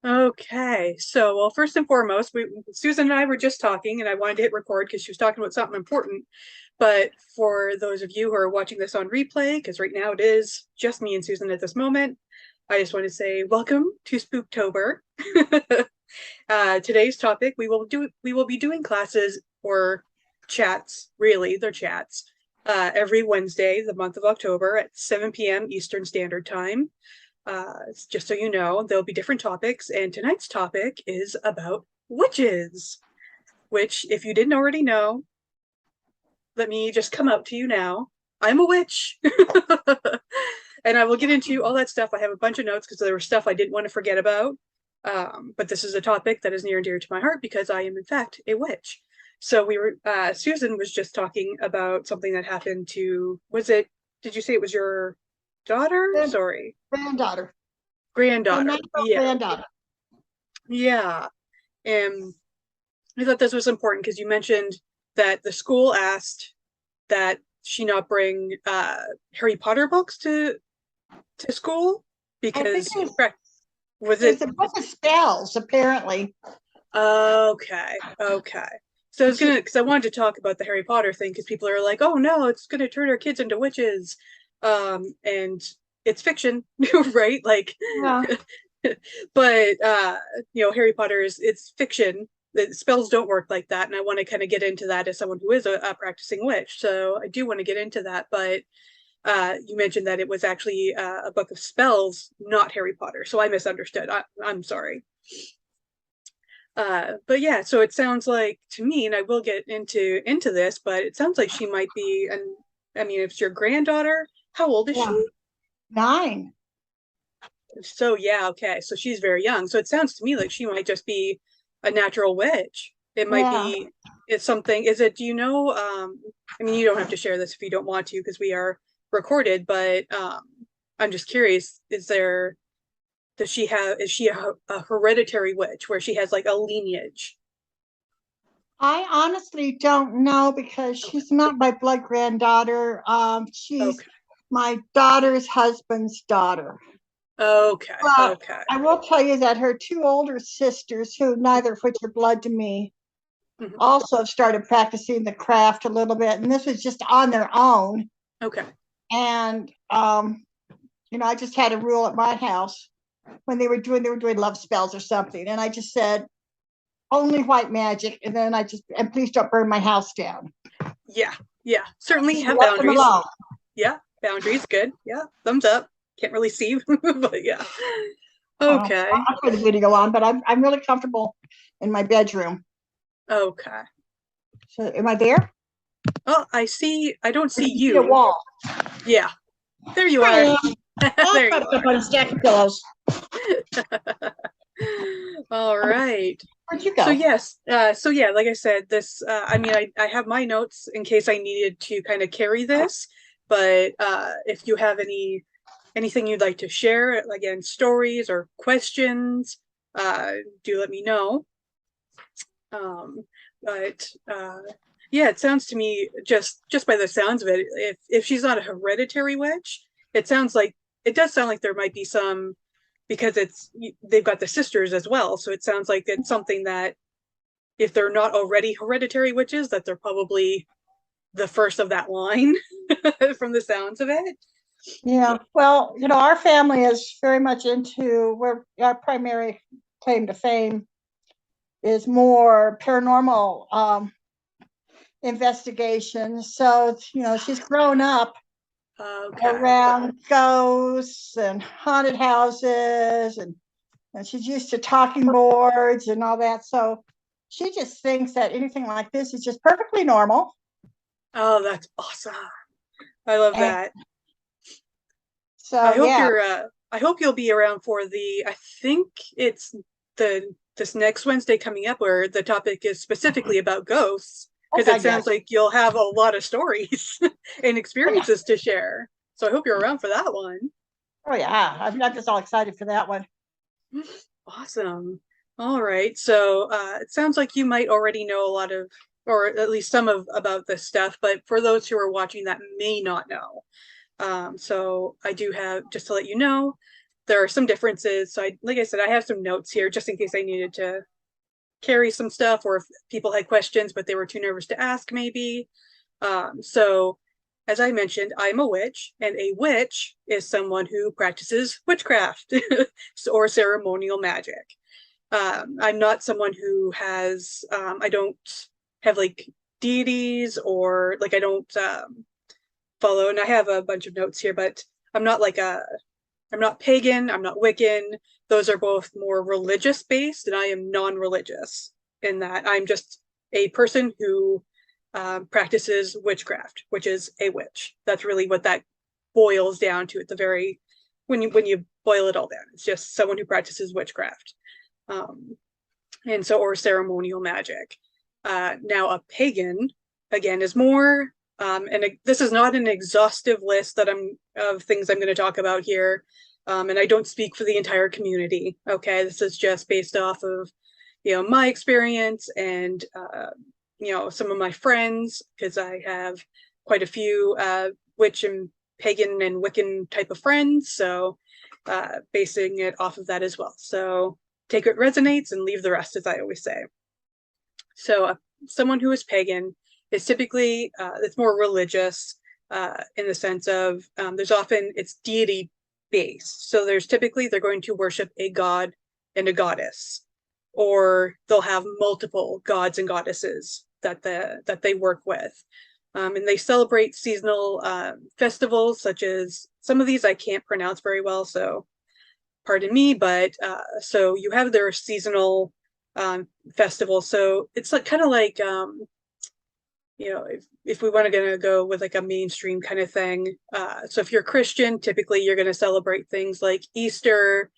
Okay, so well, first and foremost, Susan and I were just talking, and I wanted to hit record because she was talking about something important. But for those of you who are watching this on replay, because right now it is just me and Susan at this moment, I just want to say welcome to Spooktober. Today's topic we will be doing classes or chats, really, they're chats, every Wednesday, the month of October at 7 p.m. Eastern Standard Time. Just so you know, there'll be different topics, and tonight's topic is about witches, which, if you didn't already know, let me just come out to you now. I'm a witch. And I will get into all that stuff. I have a bunch of notes because there was stuff I didn't want to forget about. But this is a topic that is near and dear to my heart because I am, in fact, a witch. So Susan was just talking about something that happened to, did you say it was your daughter? Sorry. Granddaughter. Granddaughter. Yeah. Granddaughter. Yeah. And I thought this was important because you mentioned that the school asked that she not bring Harry Potter books to school because was it a book of spells, apparently. Okay. So I was gonna, because I wanted to talk about the Harry Potter thing because people are like, oh no, it's gonna turn our kids into witches. And it's fiction, right? Like, Yeah. but Harry Potter it's fiction. The spells don't work like that, and I want to kind of get into that as someone who is a practicing witch. So I do want to get into that, but you mentioned that it was actually a book of spells, not Harry Potter. So I misunderstood. I'm sorry. But yeah, so it sounds like to me, and I will get into this, but it sounds like she might be, and I mean, if it's your granddaughter, how old is she? 9. So yeah, okay. So she's very young. So it sounds to me like she might just be a natural witch. It might be it's something. Is it, do you know, I mean you don't have to share this if you don't want to because we are recorded, but I'm just curious, is she a hereditary witch where she has like a lineage? I honestly don't know because she's not my blood granddaughter. She's my daughter's husband's daughter. Okay. I will tell you that her 2 older sisters, who neither of which are blood to me, also started practicing the craft a little bit, and this was just on their own. Okay. And I just had a rule at my house when they were doing love spells or something, and I just said only white magic, and then and please don't burn my house down. Yeah, certainly have boundaries. Yeah, boundaries, good. Yeah, thumbs up. Can't really see, but yeah. Okay. I'll put the video on, but I'm really comfortable in my bedroom. Okay. So am I there? Oh, I don't see you. A wall. Yeah. There you are. There you are. On a stack of pillows. All right. Where'd you go? So yes. So yeah, like I said, this I mean I have my notes in case I needed to kind of carry this, but if you have anything you'd like to share, again, stories or questions, do let me know. But yeah, it sounds to me, just by the sounds of it, if she's not a hereditary witch, it does sound like there might be some, because they've got the sisters as well, so it sounds like it's something that if they're not already hereditary witches, that they're probably the first of that line from the sounds of it. Yeah, well, our family is very much where our primary claim to fame is more paranormal investigations. So, she's grown up around ghosts and haunted houses, and she's used to talking boards and all that. So she just thinks that anything like this is just perfectly normal. Oh, that's awesome. I love that. So I hope you'll be around for I think it's this next Wednesday coming up where the topic is specifically about ghosts, because it sounds like you'll have a lot of stories and experiences to share. So I hope you're around for that one. Oh yeah, I'm just all excited for that one. Awesome. All right. So it sounds like you might already know a lot of, or at least some about this stuff, but for those who are watching that may not know. So I do have, just to let you know, there are some differences. So like I said, I have some notes here just in case I needed to carry some stuff, or if people had questions but they were too nervous to ask maybe. So as I mentioned, I'm a witch, and a witch is someone who practices witchcraft or ceremonial magic. I'm not someone who has, I don't have like deities, or like I don't follow, and I have a bunch of notes here, but I'm not like I'm not pagan, I'm not Wiccan. Those are both more religious based, and I am non-religious in that I'm just a person who practices witchcraft, which is a witch. That's really what that boils down to at the very, when you boil it all down. It's just someone who practices witchcraft. And so, or ceremonial magic. Now a pagan, again, is more, and this is not an exhaustive list of things I'm going to talk about here. And I don't speak for the entire community. Okay, this is just based off of, my experience and, some of my friends, because I have quite a few witch and pagan and Wiccan type of friends. So basing it off of that as well. So take what resonates and leave the rest, as I always say. So someone who is pagan is typically, it's more religious in the sense of it's deity based. So they're going to worship a god and a goddess, or they'll have multiple gods and goddesses that they work with. And they celebrate seasonal festivals, such as, some of these I can't pronounce very well, so pardon me, but so you have their seasonal festival. So it's like kind of like, if we want to go with like a mainstream kind of thing. So if you're Christian, typically you're going to celebrate things like Easter,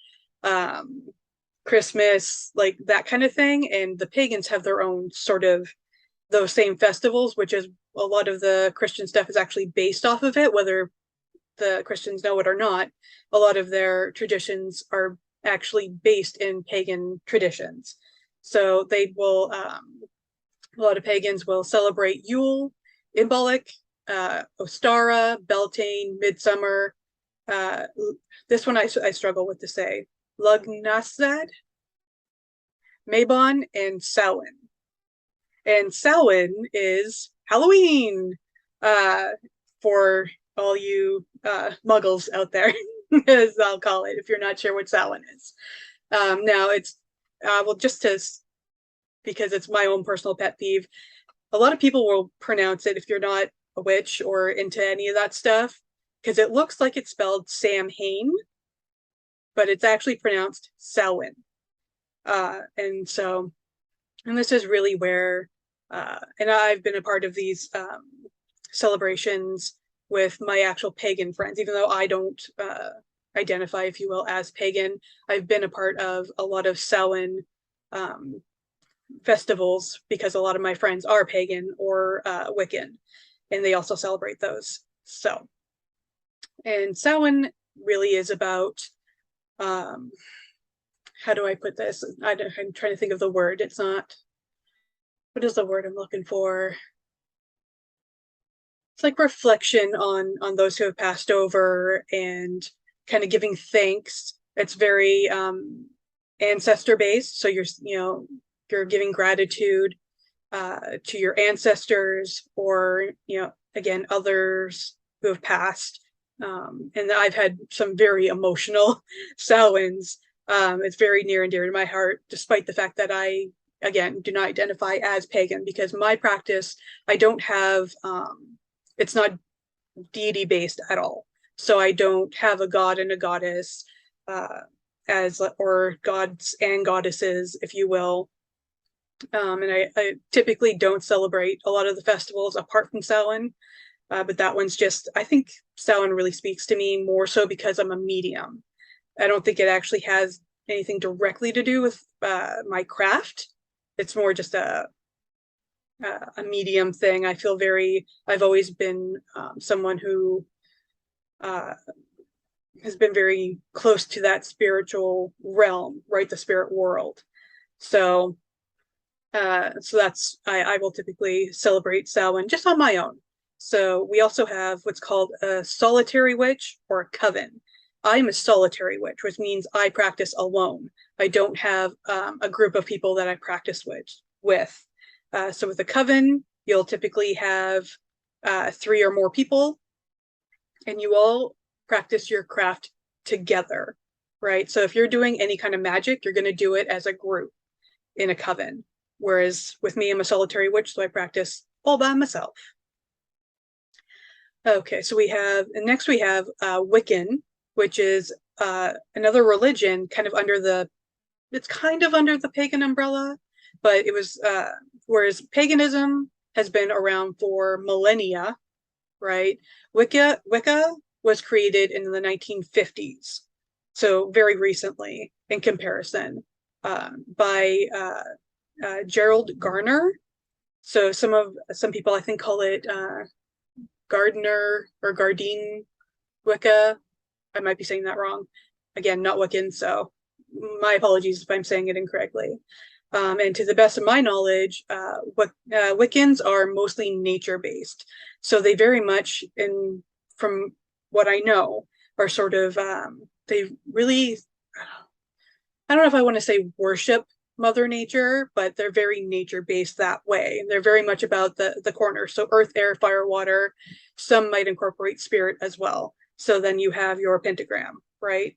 Christmas, like that kind of thing. And the pagans have their own sort of those same festivals, which is a lot of the Christian stuff is actually based off of it, whether the Christians know it or not. A lot of their traditions are actually based in pagan traditions. So they will, a lot of pagans will celebrate Yule, Imbolc, Ostara, Beltane, Midsummer. This one I struggle with to say. Lugnasad, Mabon, and Samhain. And Samhain is Halloween for all you muggles out there, as I'll call it, if you're not sure what Samhain is. Now it's, because it's my own personal pet peeve, a lot of people will pronounce it, if you're not a witch or into any of that stuff, because it looks like it's spelled Sam Hain, but it's actually pronounced Samhain. And this is really where, and I've been a part of these celebrations with my actual pagan friends, even though I don't identify, if you will, as pagan. I've been a part of a lot of Samhain festivals because a lot of my friends are pagan or Wiccan, and they also celebrate those. So, and Samhain really is about, how do I put this? I'm trying to think of the word. It's not, what is the word I'm looking for? It's like reflection on those who have passed over and kind of giving thanks. It's very ancestor based. So you're giving gratitude to your ancestors, or again, others who have passed. And I've had some very emotional Samhains. It's very near and dear to my heart, despite the fact that I, again, do not identify as pagan, because my practice, I don't have, it's not deity based at all. So I don't have a god and a goddess, or gods and goddesses, if you will. And I typically don't celebrate a lot of the festivals apart from Samhain. But that one's just, I think Samhain really speaks to me more so because I'm a medium. I don't think it actually has anything directly to do with my craft. It's more just a medium thing. I've always been someone who has been very close to that spiritual realm, right? The spirit world. So that's, I will typically celebrate Samhain just on my own. So we also have what's called a solitary witch or a coven. I'm a solitary witch, which means I practice alone. I don't have a group of people that I practice with. So with a coven, you'll typically have 3 or more people, and you all practice your craft together, right? So if you're doing any kind of magic, you're going to do it as a group in a coven. Whereas with me, I'm a solitary witch, so I practice all by myself. Okay, so next we have Wiccan, which is another religion it's kind of under the pagan umbrella, but it was, whereas paganism has been around for millennia, right? Wicca was created in the 1950s, so very recently in comparison, by Gerald Garner. So some people I think call it Gardner or Gardine Wicca. I might be saying that wrong. Again, not Wiccan, so my apologies if I'm saying it incorrectly. And to the best of my knowledge, Wiccans are mostly nature-based. So they very much, from what I know, are sort of, they really, I don't know if I want to say worship Mother Nature, but they're very nature-based that way. They're very much about the corner. So earth, air, fire, water. Some might incorporate spirit as well. So then you have your pentagram, right?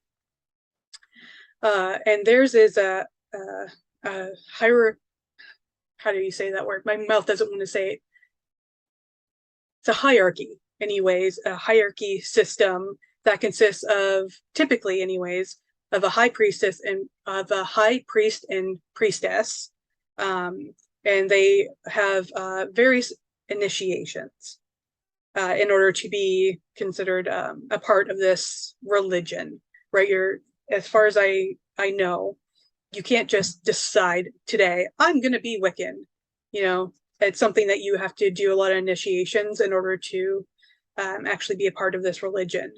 And theirs is a higher, how do you say that word? My mouth doesn't want to say it. It's a hierarchy, anyways, a hierarchy system that consists of, typically anyways, of a high priestess and of a high priest and priestess. And they have various initiations in order to be considered a part of this religion, right? As far as I know, you can't just decide today, I'm going to be Wiccan. It's something that you have to do a lot of initiations in order to actually be a part of this religion.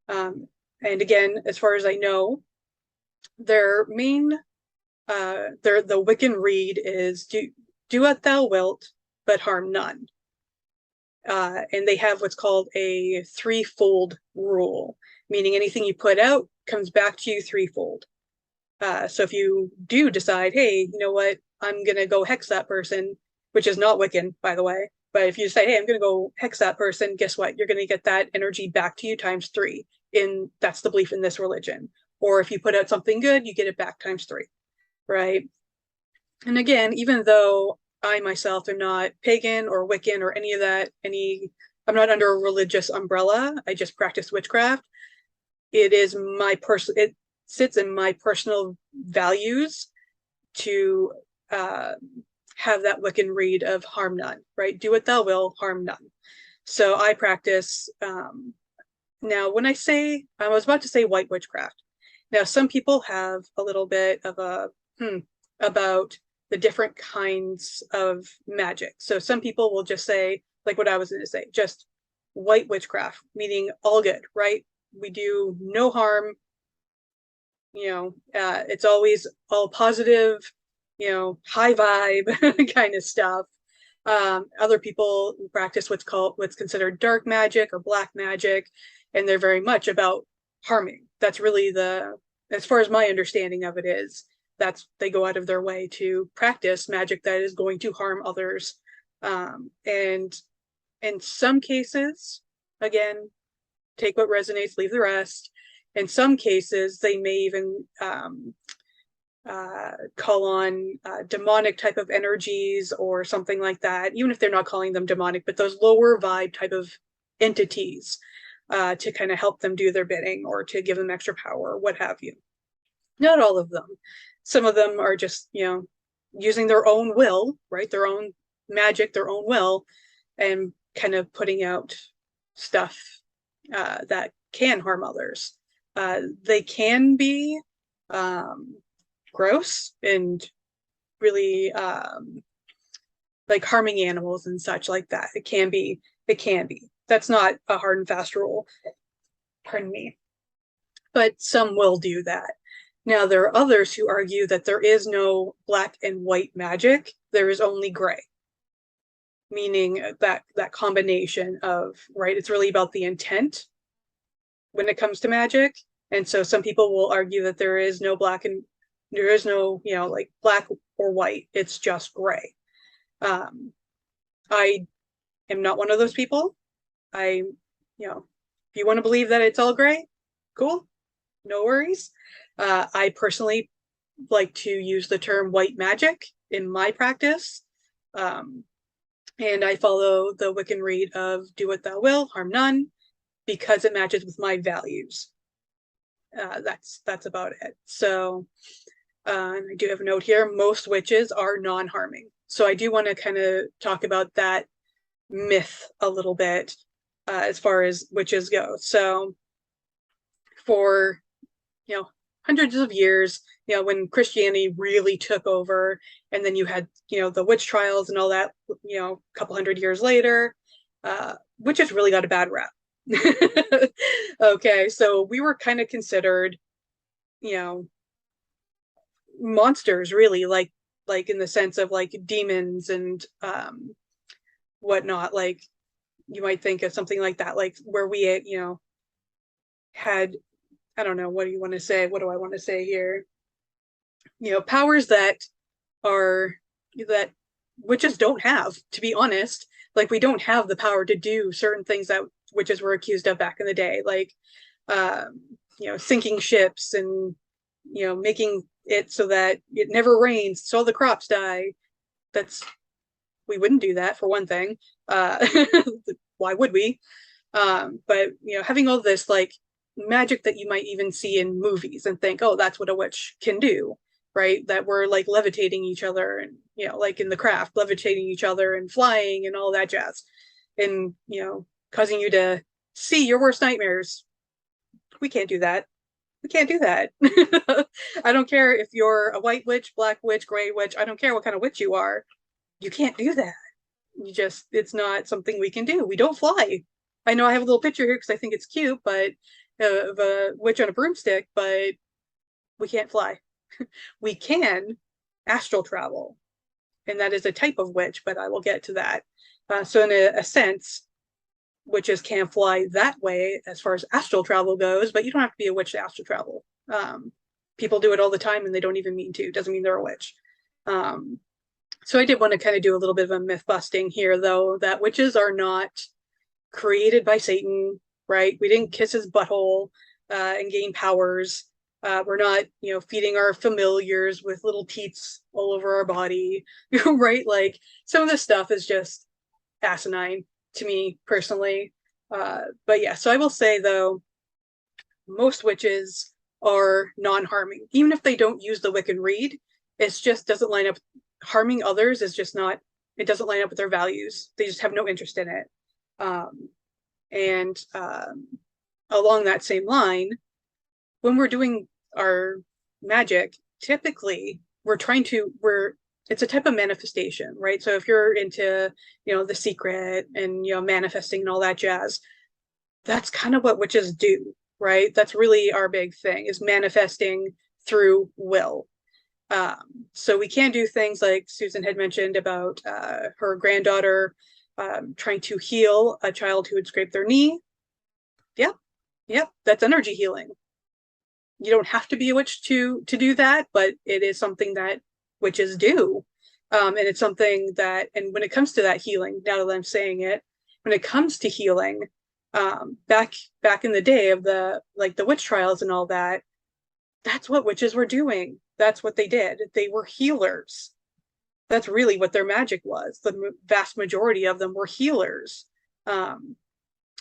And again, as far as I know, their main, the Wiccan read is do what thou wilt, but harm none. And they have what's called a threefold rule, meaning anything you put out comes back to you threefold. So if you do decide, hey, you know what, I'm going to go hex that person, which is not Wiccan, by the way, but if you say, hey, I'm going to go hex that person, guess what? You're going to get that energy back to you times 3. That's the belief in this religion. Or if you put out something good, you get it back times 3, right? And again, even though I myself am not pagan or Wiccan or any of that, I'm not under a religious umbrella, I just practice witchcraft. It sits in my personal values to have that Wiccan read of harm none, right? Do what thou will, harm none. So I practice, now when I was about to say white witchcraft. Now, some people have a little bit of about the different kinds of magic. So some people will just say, like what I was going to say, just white witchcraft, meaning all good, right? We do no harm. It's always all positive, high vibe kind of stuff. Other people practice what's considered dark magic or black magic, and they're very much about harming. That's really as far as my understanding of it is, they go out of their way to practice magic that is going to harm others. And in some cases, again, take what resonates, leave the rest. In some cases, they may even call on demonic type of energies or something like that, even if they're not calling them demonic, but those lower vibe type of entities to kind of help them do their bidding or to give them extra power, what have you. Not all of them. Some of them are just, using their own will, right? Their own magic, their own will, and kind of putting out stuff that can harm others. They can be gross and really like harming animals and such like that. It can be. That's not a hard and fast rule. Pardon me. But some will do that. Now, there are others who argue that there is no black and white magic. There is only gray, meaning that combination of, right, it's really about the intent when it comes to magic. And so some people will argue that there is no black and there is no, like black or white. It's just gray. I am not one of those people. I, if you want to believe that it's all gray, cool, no worries. I personally like to use the term white magic in my practice. And I follow the Wiccan read of do what thou will, harm none, because it matches with my values. That's about it. So I do have a note here. Most witches are non-harming. So I do want to kind of talk about that myth a little bit as far as witches go. So for, hundreds of years, when Christianity really took over, and then you had, the witch trials and all that, a couple hundred years later, witches really got a bad rap. Okay, so we were kind of considered, monsters, really, like in the sense of like demons and whatnot. Like you might think of something like that, like where we, had, I don't know, what do you want to say? What do I want to say here? Powers that are that witches don't have, to be honest. Like we don't have the power to do certain things that witches were accused of back in the day, like sinking ships and making it so that it never rains, so all the crops die. That's We wouldn't do that, for one thing. Why would we? But having all this like magic that you might even see in movies and think, oh, that's what a witch can do, right? That we're like levitating each other and, like in The Craft, levitating each other and flying and all that jazz. And, causing you to see your worst nightmares. We can't do that. We can't do that. I don't care if you're a white witch, black witch, gray witch. I don't care what kind of witch you are. You can't do that. It's not something we can do. We don't fly. I know I have a little picture here because I think it's cute, but of a witch on a broomstick, but we can't fly. We can astral travel, and that is a type of witch, but I will get to that. So in a sense, witches can fly that way as far as astral travel goes, but you don't have to be a witch to astral travel. People do it all the time and they don't even mean to. Doesn't mean they're a witch. So I did want to kind of do a little bit of a myth busting here, though, that witches are not created by Satan, right? We didn't kiss his butthole and gain powers. We're not, feeding our familiars with little teats all over our body, right? Like some of this stuff is just asinine to me personally. But yeah, so I will say though, most witches are non-harming, even if they don't use the Wiccan read. It just doesn't line up. Harming others is just not. It doesn't line up with their values. They just have no interest in it. And along that same line, when we're doing our magic, typically it's a type of manifestation, right? So if you're into, The Secret and, manifesting and all that jazz, that's kind of what witches do, right? That's really our big thing, is manifesting through will. So we can do things like Susan had mentioned about her granddaughter trying to heal a child who had scraped their knee. Yep, that's energy healing. You don't have to be a witch to do that, but it is something that witches do. And it's something that, and when it comes to that healing, now that I'm saying it, when it comes to healing, back in the day of the witch trials and all that, that's what witches were doing. That's what they did. They were healers. That's really what their magic was. The vast majority of them were healers. And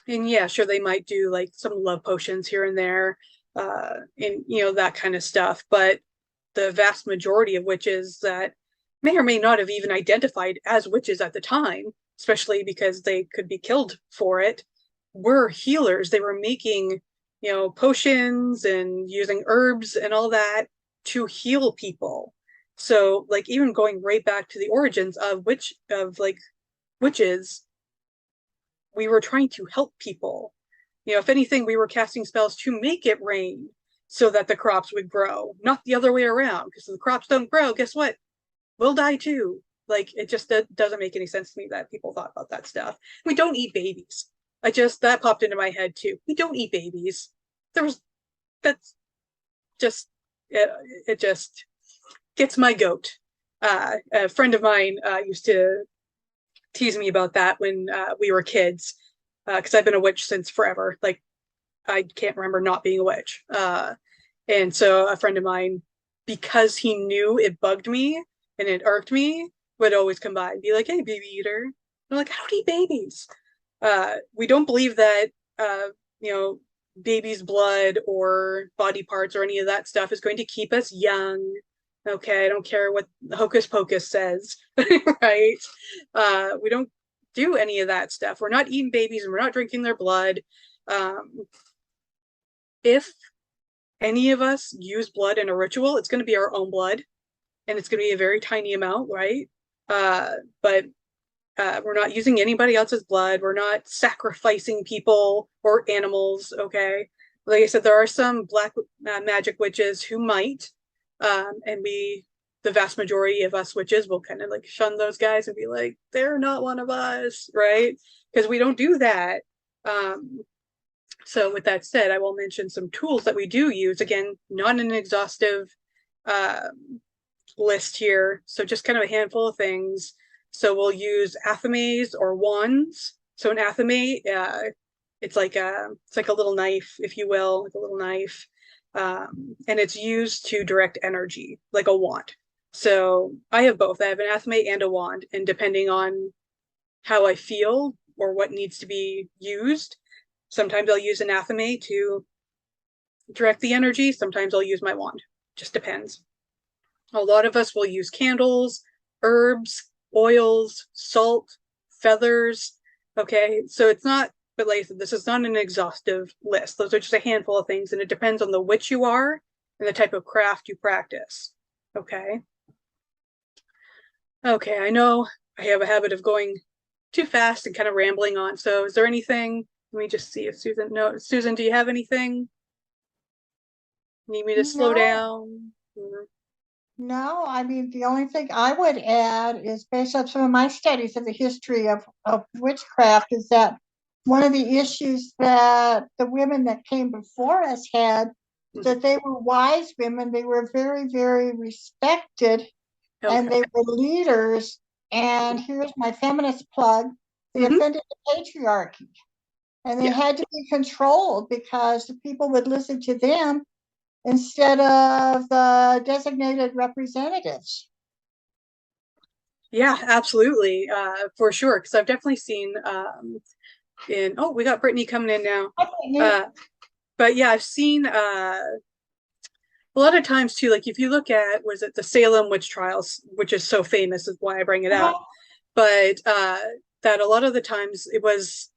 yeah, sure, they might do like some love potions here and there, and that kind of stuff. But the vast majority of witches that may or may not have even identified as witches at the time, especially because they could be killed for it, were healers. They were making, potions and using herbs and all that to heal people. So like even going right back to the origins of witches, we were trying to help people. If anything, we were casting spells to make it rain so that the crops would grow, not the other way around. Because if the crops don't grow, guess what? We'll die too. Like it just doesn't make any sense to me that people thought about that stuff. We don't eat babies. That popped into my head too. We don't eat babies. There was that's just it just gets my goat. A friend of mine used to tease me about that when we were kids, because I've been a witch since forever. Like I can't remember not being a witch. And so a friend of mine, because he knew it bugged me and it irked me, would always come by and be like, "Hey, baby eater." I'm like, "I don't eat babies." We don't believe that, you know, baby's blood or body parts or any of that stuff is going to keep us young. Okay, I don't care what Hocus Pocus says, right? We don't do any of that stuff. We're not eating babies and we're not drinking their blood. Um, if any of us use blood in a ritual, it's going to be our own blood, and it's going to be a very tiny amount, right? But we're not using anybody else's blood. We're not sacrificing people or animals. Okay. Like I said, there are some black magic witches who might, and the vast majority of us witches will kind of like shun those guys and be like, they're not one of us, right? Because we don't do that. Um, so with that said, I will mention some tools that we do use. Again, not an exhaustive list here. So just kind of a handful of things. So we'll use athames or wands. So an athame, it's like a little knife, if you will, like a little knife, and it's used to direct energy, like a wand. So I have both. I have an athame and a wand, and depending on how I feel or what needs to be used, sometimes I'll use an athame to direct the energy. Sometimes I'll use my wand. Just depends. A lot of us will use candles, herbs, oils, salt, feathers. Okay, so it's not, but like I said, this is not an exhaustive list. Those are just a handful of things, and it depends on the witch you are and the type of craft you practice. Okay. Okay, I know I have a habit of going too fast and kind of rambling on. So is there anything? Let me just see if Susan, no, Susan, do you have anything? Need me to slow No, down? no. I mean, the only thing I would add is based on some of my studies of the history of witchcraft is that one of the issues that the women that came before us had, that they were wise women, they were very, very respected, and Okay. they were leaders. And here's my feminist plug: they Mm-hmm. offended the patriarchy, and they Yeah. had to be controlled because the people would listen to them instead of the designated representatives. Yeah, absolutely. For sure. Because I've definitely seen oh, we got Brittany coming in now. Uh, but yeah, I've seen a lot of times too, like if you look at, was it the Salem witch trials, which is so famous, is why I bring it up. But that a lot of the times it was,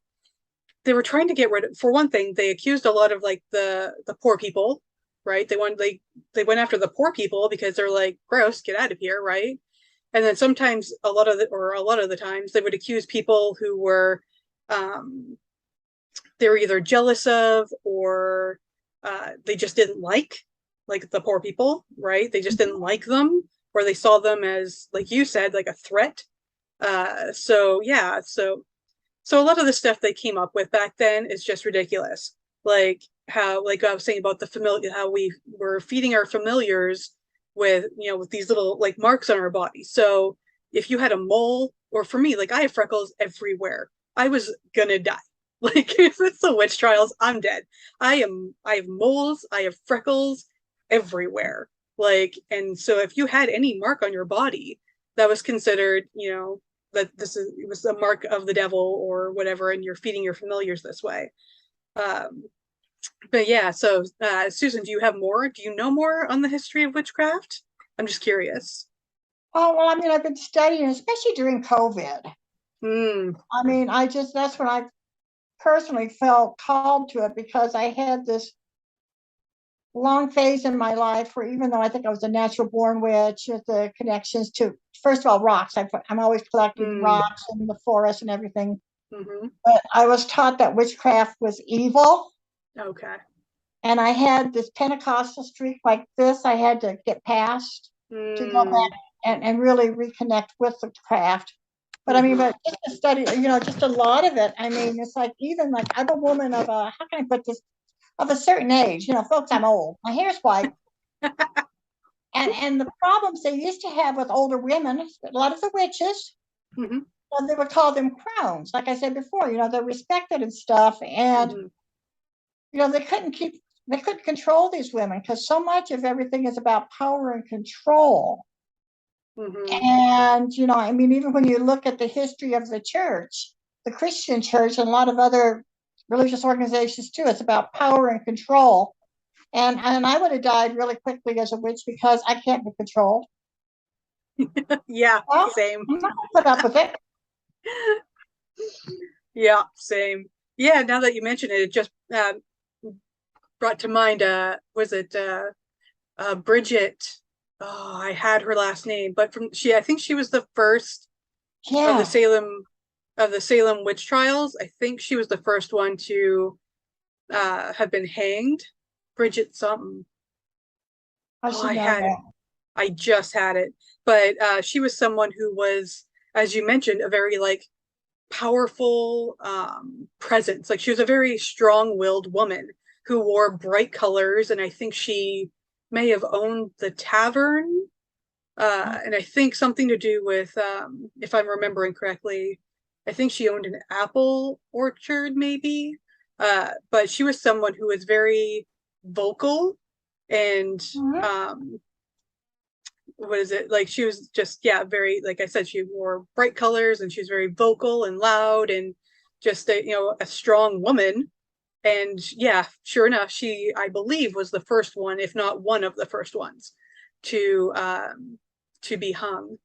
they were trying to get rid of, for one thing, they accused a lot of like the poor people, right? They went after the poor people because they're like, gross, get out of here, right? And then sometimes a lot of the times they would accuse people who were um they were either jealous of or they just didn't like the poor people, right? They just didn't like them, or they saw them as, like you said, like a threat. So yeah, so a lot of the stuff they came up with back then is just ridiculous. Like how, like I was saying about the familiar, how we were feeding our familiars with, with these little like marks on our body. So if you had a mole, or for me, like I have freckles everywhere, I was gonna die. Like if it's the witch trials, I'm dead. I have moles, I have freckles everywhere. Like, and so if you had any mark on your body, that was considered, that it was a mark of the devil or whatever, and you're feeding your familiars this way. Um, but yeah, so Susan, do you have more? Do you know more on the history of witchcraft? I'm just curious. Oh, well, I mean, I've been studying, especially during COVID. Mm, I mean, that's when I personally felt called to it because I had this long phase in my life where even though I think I was a natural born witch with the connections to, first of all, rocks. I'm always collecting mm, rocks in the forest and everything. mm-hmm. But I was taught that witchcraft was evil. Okay. And I had this Pentecostal streak like this I had to get past to go back Mm, and really reconnect with the craft. But I mean, mm-hmm. but just to study, just a lot of it. I mean, it's like even like I'm a woman of a, how can I put this? of a certain age. Folks, I'm old. My hair's white. And the problems they used to have with older women, a lot of the witches, Mm-hmm. they would call them crowns. Like I said before, they're respected and stuff. And, Mm-hmm. they couldn't control these women because so much of everything is about power and control. Mm-hmm. And, I mean, even when you look at the history of the church, the Christian church, and a lot of other religious organizations too, it's about power and control. And I would have died really quickly as a witch because I can't be controlled. Yeah, Well, same. I'm not gonna put up with it. Yeah, same. Yeah, now that you mention it, it just brought to mind, was it Bridget? Oh, I had her last name, but I think she was the first of the Yeah. Salem witch trials. I think she was the first one to have been hanged. Bridget something. I Oh, should know that. I just had it. But she was someone who was, as you mentioned, a very like powerful presence. Like she was a very strong-willed woman who wore bright colors, and I think she may have owned the tavern. And I think something to do with, if I'm remembering correctly, I think she owned an apple orchard, maybe. But she was someone who was very vocal and Mhm. what is it, like she was just, yeah, very, like I said, she wore bright colors and she was very vocal and loud and just a strong woman. And yeah, sure enough, she, I believe, was the first one, if not one of the first ones, to be hung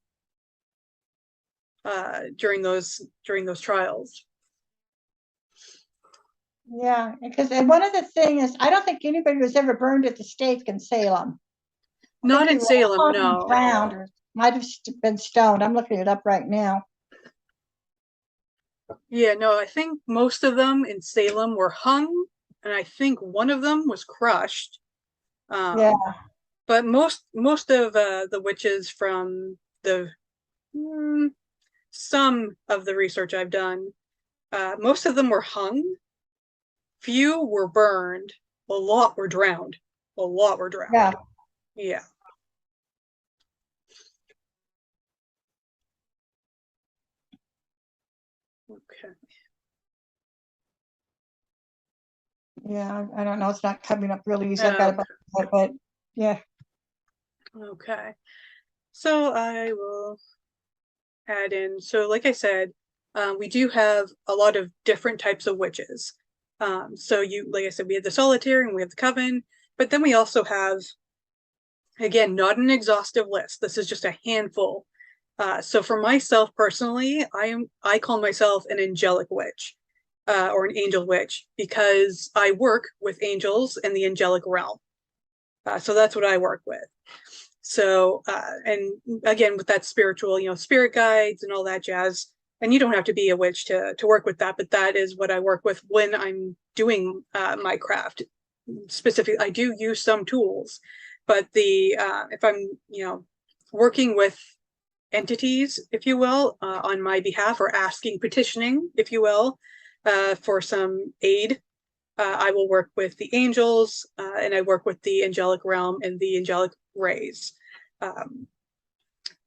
during those trials. Yeah, because one of the things is, I don't think anybody was ever burned at the stake in Salem. I think Not they in were all Salem, hung and no. drowned, or might have been stoned. I'm looking it up right now. Yeah, no, I think most of them in Salem were hung, and I think one of them was crushed. Yeah, Um, but most of the witches from the mm, some of the research I've done, most of them were hung. Few were burned. A lot were drowned. A lot were drowned. yeah, Yeah. Okay. yeah. I don't know. It's not coming up really easy. I've got a Okay. bunch of it, but yeah, Okay. So I will add in. So, like I said, we do have a lot of different types of witches. So like I said, we have the solitary and we have the coven, but then we also have, again, not an exhaustive list. This is just a handful. So for myself personally, I call myself an angelic witch, or an angel witch, because I work with angels in the angelic realm. So that's what I work with. So, and again, with that spiritual, spirit guides and all that jazz. And you don't have to be a witch to work with that, but that is what I work with when I'm doing my craft. Specifically, I do use some tools, but if I'm, working with entities, if you will, on my behalf, or petitioning, if you will, for some aid, I will work with the angels, and I work with the angelic realm and the angelic rays. Um,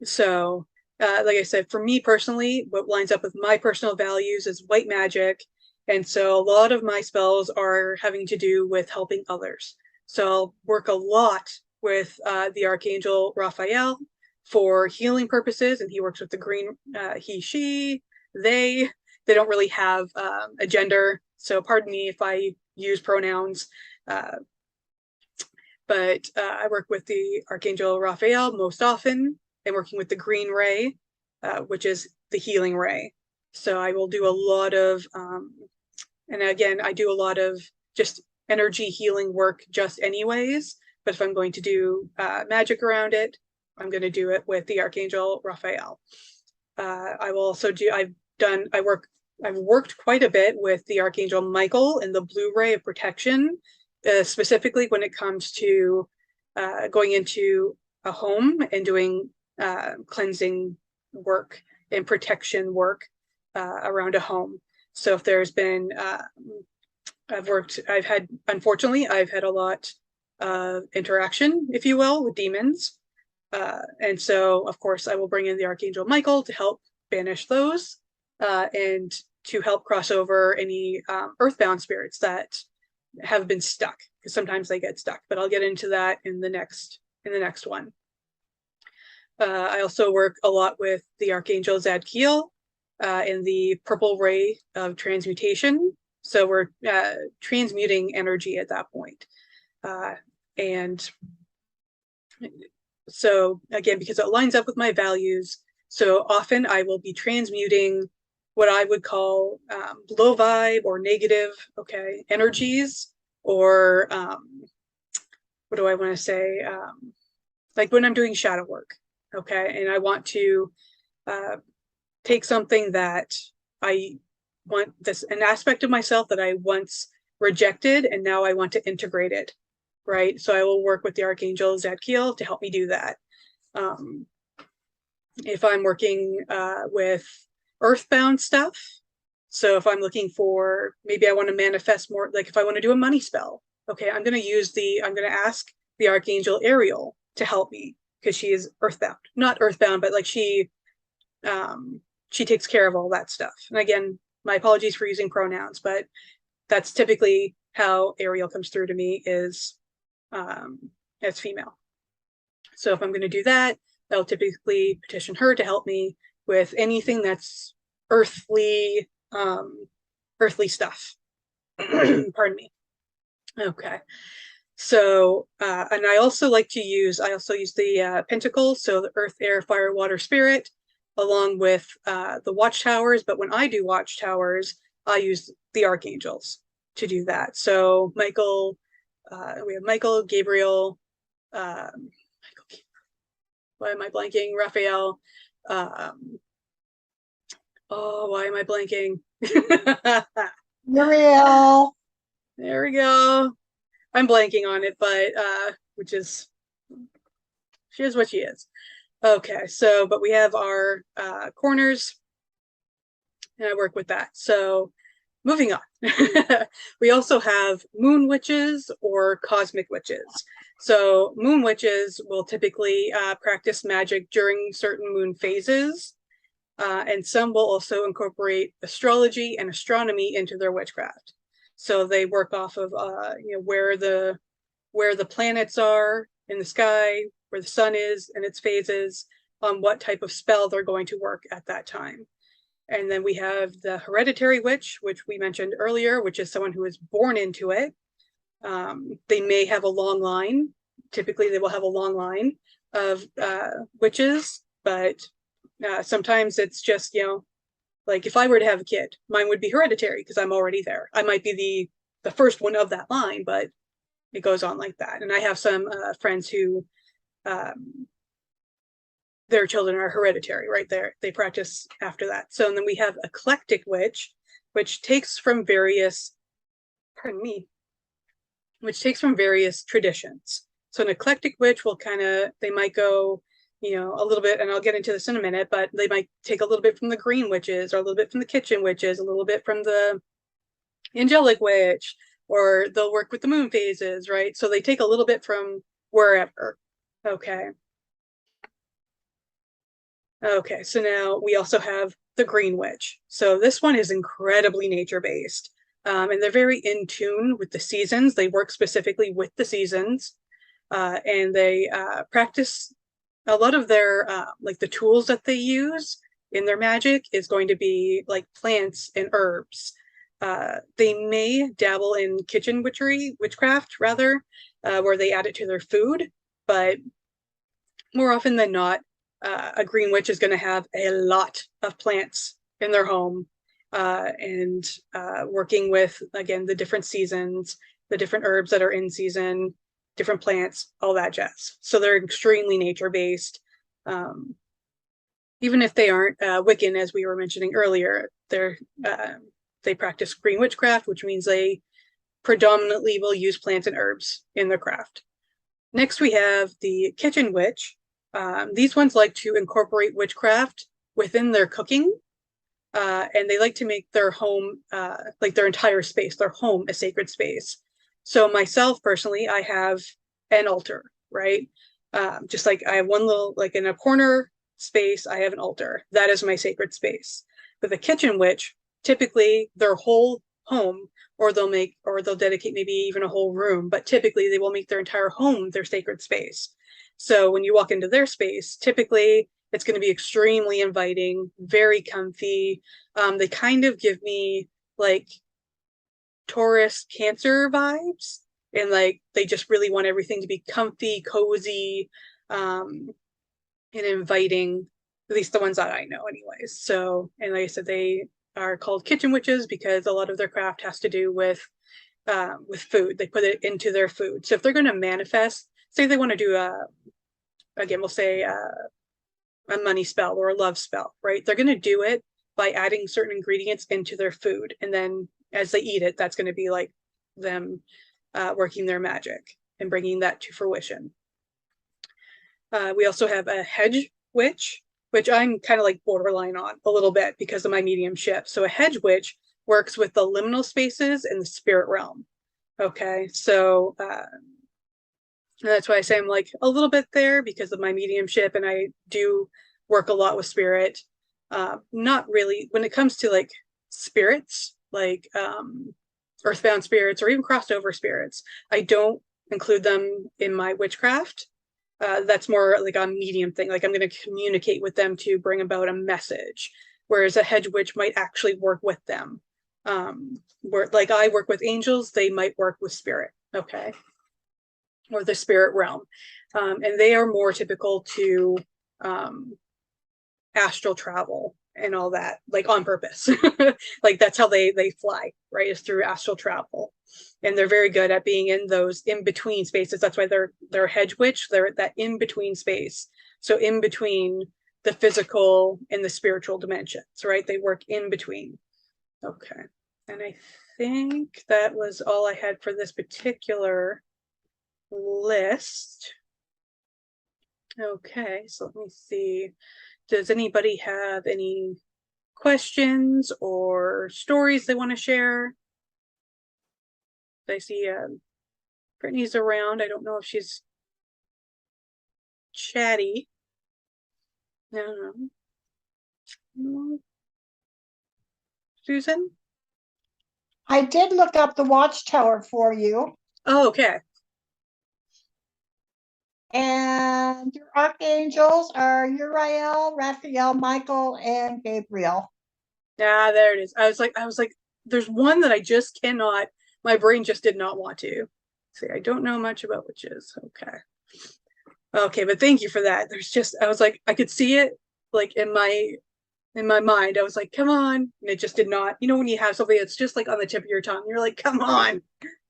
so, like I said, for me personally, what lines up with my personal values is white magic. And so a lot of my spells are having to do with helping others. So I'll work a lot with the Archangel Raphael for healing purposes, and he works with the green, he, she, they. They don't really have a gender. So pardon me if I use pronouns. Uh, but I work with the Archangel Raphael most often, and working with the Green Ray, which is the healing ray. So I will do a lot of, and again, I do a lot of just energy healing work just anyways. But if I'm going to do magic around it, I'm going to do it with the Archangel Raphael. I will also do, I've worked quite a bit with the Archangel Michael and the Blue Ray of Protection, specifically when it comes to going into a home and doing cleansing work and protection work around a home. So if there's been unfortunately, I've had a lot of interaction, if you will, with demons. And so, of course, I will bring in the Archangel Michael to help banish those and to help cross over any earthbound spirits that have been stuck, because sometimes they get stuck. But I'll get into that in the next one. I also work a lot with the Archangel Zadkiel in the purple ray of transmutation. So we're transmuting energy at that point. And so again, because it lines up with my values, so often I will be transmuting what I would call low vibe or negative, energies, or what do I want to say? Like when I'm doing shadow work, and I want to take something that I want, an aspect of myself that I once rejected, and now I want to integrate it, right? So I will work with the Archangel Zadkiel to help me do that. If I'm working with earthbound stuff, so if I'm looking for, maybe I want to manifest more, like if I want to do a money spell, I'm going to ask the Archangel Ariel to help me, because she is earthbound, not earthbound, but like she takes care of all that stuff. And again, my apologies for using pronouns, but that's typically how Ariel comes through to me, is as female. So if I'm going to do that, I'll typically petition her to help me with anything that's earthly stuff. Pardon me. Okay. So, and I also use the pentacles, so the earth, air, fire, water, spirit, along with the watchtowers. But when I do watchtowers, I use the archangels to do that. So Michael, we have Michael, Gabriel, why am I blanking? Raphael. Why am I blanking? Uriel. There we go. I'm blanking on it, but she is what she is. Okay, so, but we have our corners, and I work with that. So moving on. We also have moon witches or cosmic witches. So moon witches will typically practice magic during certain moon phases, and some will also incorporate astrology and astronomy into their witchcraft. So they work off of where the planets are in the sky, where the sun is and its phases, on what type of spell they're going to work at that time. And then we have the hereditary witch, which we mentioned earlier, which is someone who is born into it. They may have a long line. Typically, they will have a long line of witches, but sometimes it's just, like if I were to have a kid, mine would be hereditary because I'm already there. I might be the first one of that line, but it goes on like that. And I have some friends who their children are hereditary right there. They practice after that. So, and then we have eclectic witch, which takes from various traditions. So an eclectic witch will they might go, a little bit, and I'll get into this in a minute, but they might take a little bit from the green witches, or a little bit from the kitchen witches, a little bit from the angelic witch, or they'll work with the moon phases, right? So they take a little bit from wherever. Okay, so now we also have the green witch. So this one is incredibly nature-based, and they're very in tune with the seasons. They work specifically with the seasons, and they practice a lot of their, like the tools that they use in their magic is going to be like plants and herbs. They may dabble in kitchen witchcraft rather, where they add it to their food, but more often than not, a green witch is going to have a lot of plants in their home, and working with, again, the different seasons, the different herbs that are in season, different plants, all that jazz. So they're extremely nature-based. Even if they aren't Wiccan, as we were mentioning earlier, they practice green witchcraft, which means they predominantly will use plants and herbs in their craft. Next, we have the kitchen witch. These ones like to incorporate witchcraft within their cooking. and they like to make their home, like their entire space, their home, a sacred space. So myself personally, I have an altar, right? Just like I have one little, like in a corner space, I have an altar. That is my sacred space. But the kitchen witch, typically their whole home, or they'll dedicate maybe even a whole room, but typically they will make their entire home their sacred space. So when you walk into their space, typically it's going to be extremely inviting, very comfy. They kind of give me like Taurus Cancer vibes, and like they just really want everything to be comfy, cozy, and inviting. At least the ones that I know, anyways. So, and like I said, they are called kitchen witches because a lot of their craft has to do with food. They put it into their food. So if they're going to manifest, say they want to do again, we'll say a money spell or a love spell, right? They're going to do it by adding certain ingredients into their food. And then as they eat it, that's going to be like them working their magic and bringing that to fruition. We also have a hedge witch, which I'm kind of like borderline on a little bit because of my mediumship. So a hedge witch works with the liminal spaces and the spirit realm. Okay, so that's why I say I'm like a little bit there because of my mediumship, and I do work a lot with spirit. Not really when it comes to like spirits, like earthbound spirits or even crossed over spirits. I don't include them in my witchcraft. That's more like a medium thing. Like I'm going to communicate with them to bring about a message, whereas a hedge witch might actually work with them. Where like I work with angels, they might work with spirit. Okay, or the spirit realm, and they are more typical to astral travel and all that, like on purpose. Like that's how they fly, right? Is through astral travel, and they're very good at being in those in between spaces. That's why they're hedge witch. They're at that in between space. So in between the physical and the spiritual dimensions, right? They work in between. Okay, and I think that was all I had for this particular list. Okay, so let me see. Does anybody have any questions or stories they want to share? I see Brittany's around. I don't know if she's chatty. No, no. Susan? I did look up the watchtower for you. Oh, okay. And your archangels are Uriel, Raphael, Michael, and Gabriel. Yeah, there it is. I was like, there's one that I just cannot, my brain just did not want to. See, I don't know much about witches. Okay. Okay, but thank you for that. There's just, I was like, I could see it like in my mind. I was like, come on. And it just did not, you know, when you have something that's just like on the tip of your tongue, you're like, come on.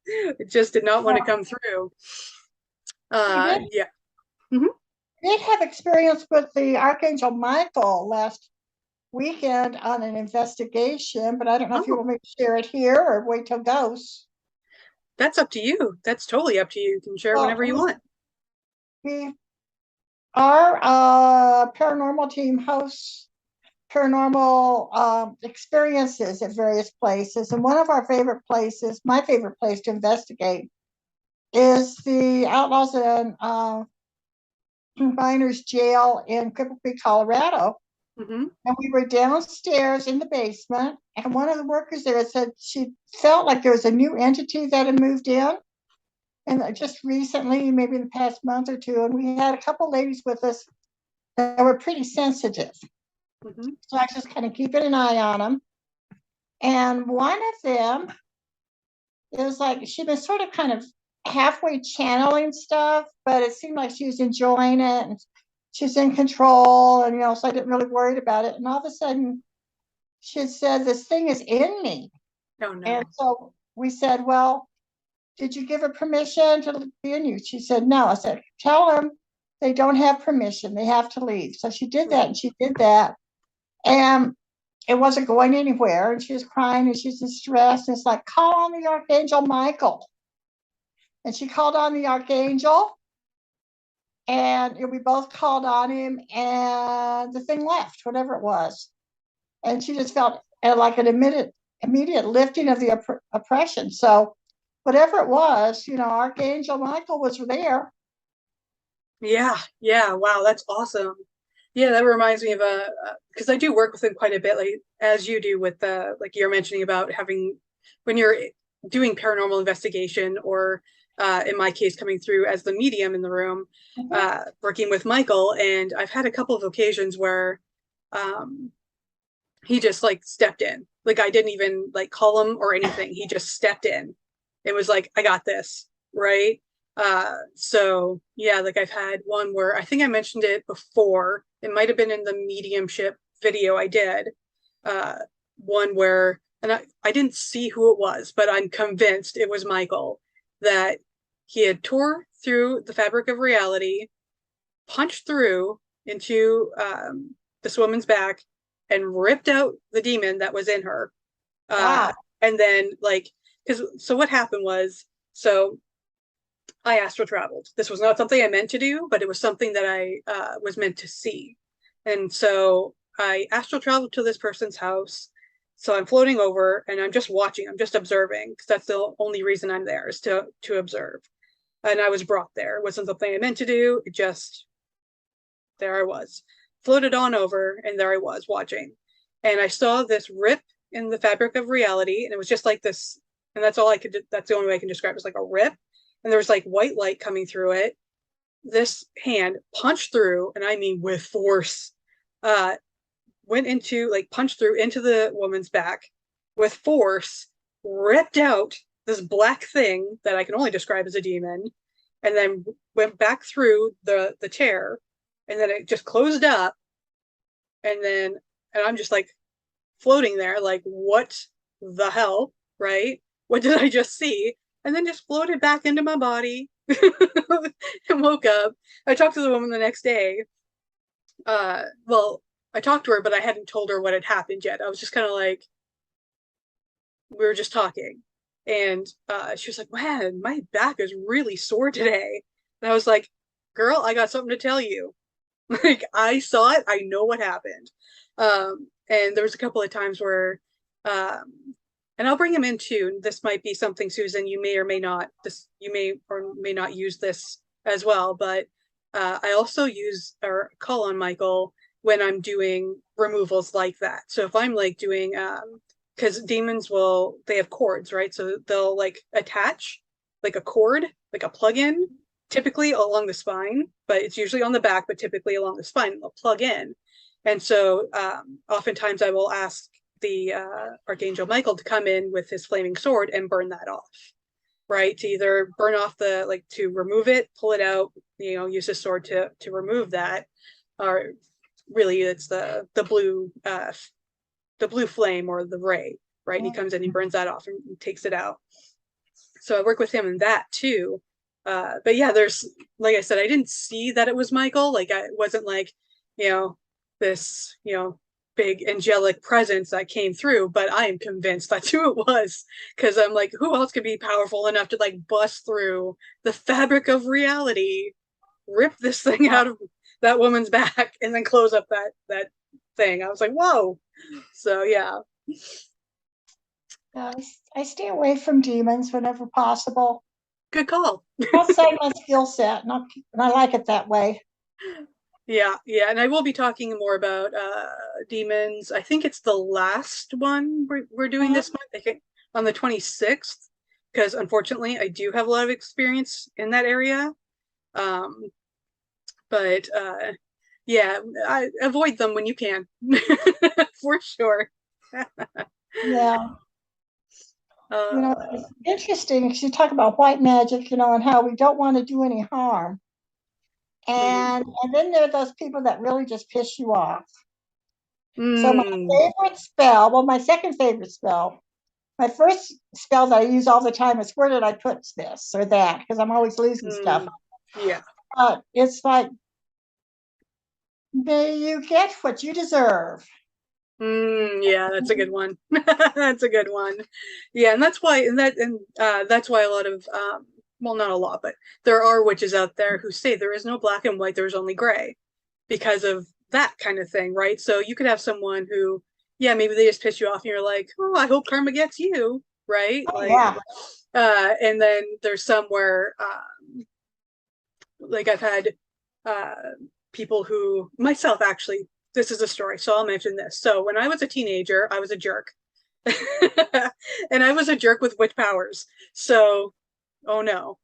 It just did not want to come through. Yeah. Mm-hmm. Did have experience with the Archangel Michael last weekend on an investigation, but I don't know if you want me to share it here or wait till ghosts. That's up to you. That's totally up to you. You can share whenever you want. We our paranormal team hosts paranormal experiences at various places, and one of our favorite places, my favorite place to investigate, is the Outlaws and Miners Jail in Cripple Creek, Colorado. Mm-hmm. And we were downstairs in the basement, and one of the workers there said she felt like there was a new entity that had moved in. And just recently, maybe in the past month or two, and we had a couple ladies with us that were pretty sensitive. Mm-hmm. So I was just kind of keeping an eye on them. And one of them is like, she was sort of kind of halfway channeling stuff, but it seemed like she was enjoying it and she's in control. And, you know, so I didn't really worry about it. And all of a sudden, she said, this thing is in me. Oh, no. And so we said, well, did you give her permission to be in you? She said, no. I said, tell them they don't have permission. They have to leave. So she did that and she did that. And it wasn't going anywhere. And she was crying and she's in stress. And it's like, call on the Archangel Michael. And she called on the Archangel. And we both called on him. And the thing left, whatever it was. and she just felt like an immediate lifting of the oppression. So whatever it was, Archangel Michael was there. Yeah, yeah, wow, that's awesome. Yeah, that reminds me of because I do work with him quite a bit, like as you do with like you're mentioning about having when you're doing paranormal investigation, or in my case, coming through as the medium in the room, working with Michael, and I've had a couple of occasions where um, he just like stepped in, like I didn't even like call him or anything. He just stepped in. It was like, I got this, right? So yeah, like I've had one where I think I mentioned it before. It might have been in the mediumship video I did. Uh, one where, and I didn't see who it was, but I'm convinced it was Michael, that he had tore through the fabric of reality, punched through into this woman's back, and ripped out the demon that was in her. Wow. And then like, because so what happened was, so I astral traveled. This was not something I meant to do, but it was something that I was meant to see. And so I astral traveled to this person's house. So I'm floating over and I'm just watching, I'm just observing, because that's the only reason I'm there, is to observe. And I was brought there. It wasn't something I meant to do. It just, there I was, floated on over, and there I was watching. And I saw this rip in the fabric of reality, and it was just like this, and that's all I could, that's the only way I can describe it. It's like a rip, and there was like white light coming through it. This hand punched through, and I mean with force, uh, went into, like, punched through into the woman's back with force, ripped out this black thing that I can only describe as a demon, and then went back through the chair, and then it just closed up, and then, and I'm just like floating there, like, what the hell, right? What did I just see? And then just floated back into my body and woke up. I talked to the woman the next day. Well, I talked to her, but I hadn't told her what had happened yet. I was just kind of like, we were just talking. And she was like, man, my back is really sore today. And I was like, girl, I got something to tell you. Like, I saw it. I know what happened. And there was a couple of times where, and I'll bring him in too. This might be something, Susan, you may or may not, you may or may not use this as well, but I also use or call on Michael when I'm doing removals like that. So if I'm like doing, because demons will, they have cords, right? So they'll like attach like a cord, like a plug-in, typically along the spine, but it's usually on the back, but typically along the spine, they'll plug in. And so oftentimes I will ask the Archangel Michael to come in with his flaming sword and burn that off, right? To either burn off the, like, to remove it, pull it out, use his sword to remove that, or really it's the blue flame or the ray, right? And he comes in, he burns that off and takes it out. So I work with him in that too. But yeah, there's, like I said, I didn't see that it was Michael. Like, I wasn't like, this, big angelic presence that came through, but I am convinced that's who it was, because I'm like, who else could be powerful enough to like bust through the fabric of reality, rip this thing out of that woman's back, and then close up that thing. I was like, whoa. So yeah. I stay away from demons whenever possible. Good call. Outside my skill set, and I like it that way. Yeah, and I will be talking more about demons. I think it's the last one we're doing this month, I think on the 26th, because unfortunately I do have a lot of experience in that area. But yeah, I avoid them when you can. For sure. Yeah. It's interesting because you talk about white magic, and how we don't want to do any harm. And then there are those people that really just piss you off. So my favorite spell, well, my second favorite spell, my first spell that I use all the time is, where did I put this or that? Because I'm always losing stuff. Yeah. It's like, may you get what you deserve. Yeah, that's a good one. That's a good one. Yeah, and that's why, that's why a lot of, well, not a lot, but there are witches out there who say there is no black and white, there's only gray, because of that kind of thing, right? So you could have someone who yeah, maybe they just piss you off and you're like, oh, I hope karma gets you, right? Oh, Like, yeah. and then there's some where, like I've had uh, people who, myself actually, this is a story, so I'll mention this. So when I was a teenager, I was a jerk. And I was a jerk with witch powers. So, oh no.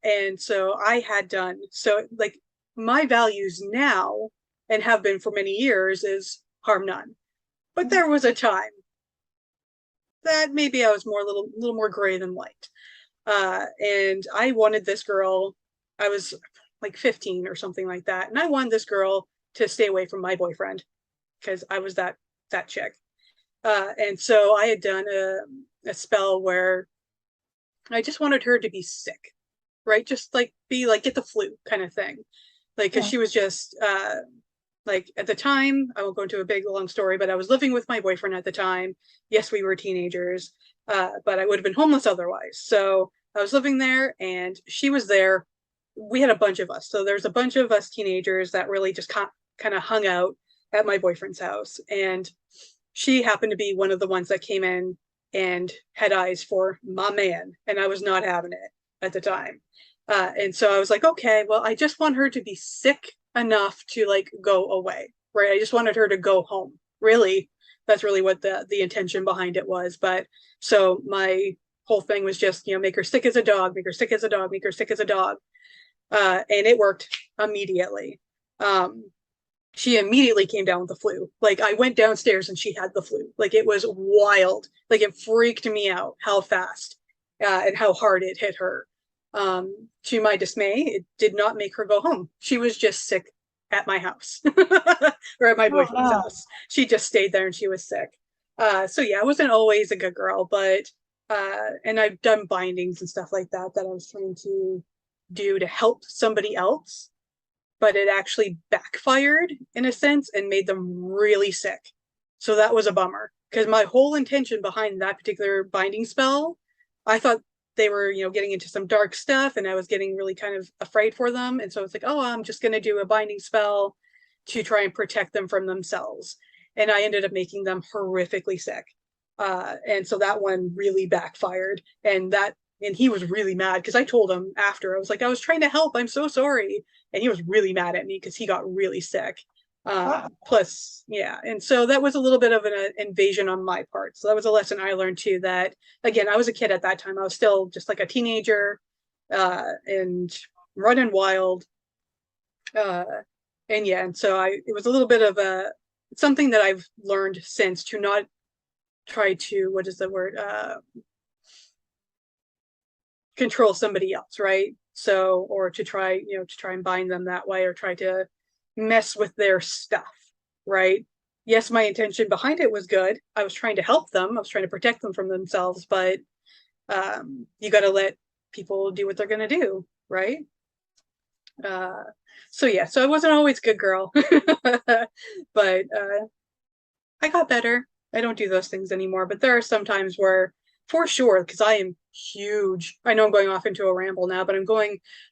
And so I had done, so like my values now and have been for many years is harm none. But there was a time that maybe I was more little more gray than white. And I wanted this girl. I was like 15 or something like that, and I wanted this girl to stay away from my boyfriend because I was that chick. And so I had done a spell where I just wanted her to be sick, right? Just like be like get the flu kind of thing, like because Yeah. she was just like at the time, I won't go into a big long story, but I was living with my boyfriend at the time. Yes, we were teenagers, but I would have been homeless otherwise. So I was living there and she was there. We had a bunch of us. So there's a bunch of us teenagers that really just kind of hung out at my boyfriend's house. And she happened to be one of the ones that came in and had eyes for my man. And I was not having it at the time. And so I was like, okay, well, I just want her to be sick enough to like go away, right? I just wanted her to go home. Really, that's really what the intention behind it was. But so my whole thing was just, make her sick as a dog, make her sick as a dog, make her sick as a dog. And it worked immediately. She immediately came down with the flu. Like I went downstairs and she had the flu. Like it was wild. Like it freaked me out how fast and how hard it hit her. To my dismay, it did not make her go home. She was just sick at my house or at my Oh, boyfriend's no. house. She just stayed there and she was sick. So yeah, I wasn't always a good girl, but and I've done bindings and stuff like that that I was trying to do to help somebody else, but it actually backfired in a sense and made them really sick. So that was a bummer because my whole intention behind that particular binding spell, I thought they were, getting into some dark stuff and I was getting really kind of afraid for them. And so it's like, oh, I'm just going to do a binding spell to try and protect them from themselves. And I ended up making them horrifically sick. And so that one really backfired. And he was really mad because I told him after, I was like, I was trying to help. I'm so sorry. And he was really mad at me because he got really sick. Plus, yeah. And so that was a little bit of an invasion on my part. So that was a lesson I learned too, that again, I was a kid at that time. I was still just like a teenager and running wild. Uh, and yeah, and so it was a little bit of something that I've learned since to not try to, what is the word? Control somebody else, right? So, or to try, to try and bind them that way or try to mess with their stuff, right? Yes, my intention behind it was good. I was trying to help them. I was trying to protect them from themselves, but you got to let people do what they're going to do, right? Uh, so yeah, so I wasn't always a good girl, but I got better. I don't do those things anymore, but there are some times where, for sure, because I am huge. I know I'm going off into a ramble now, but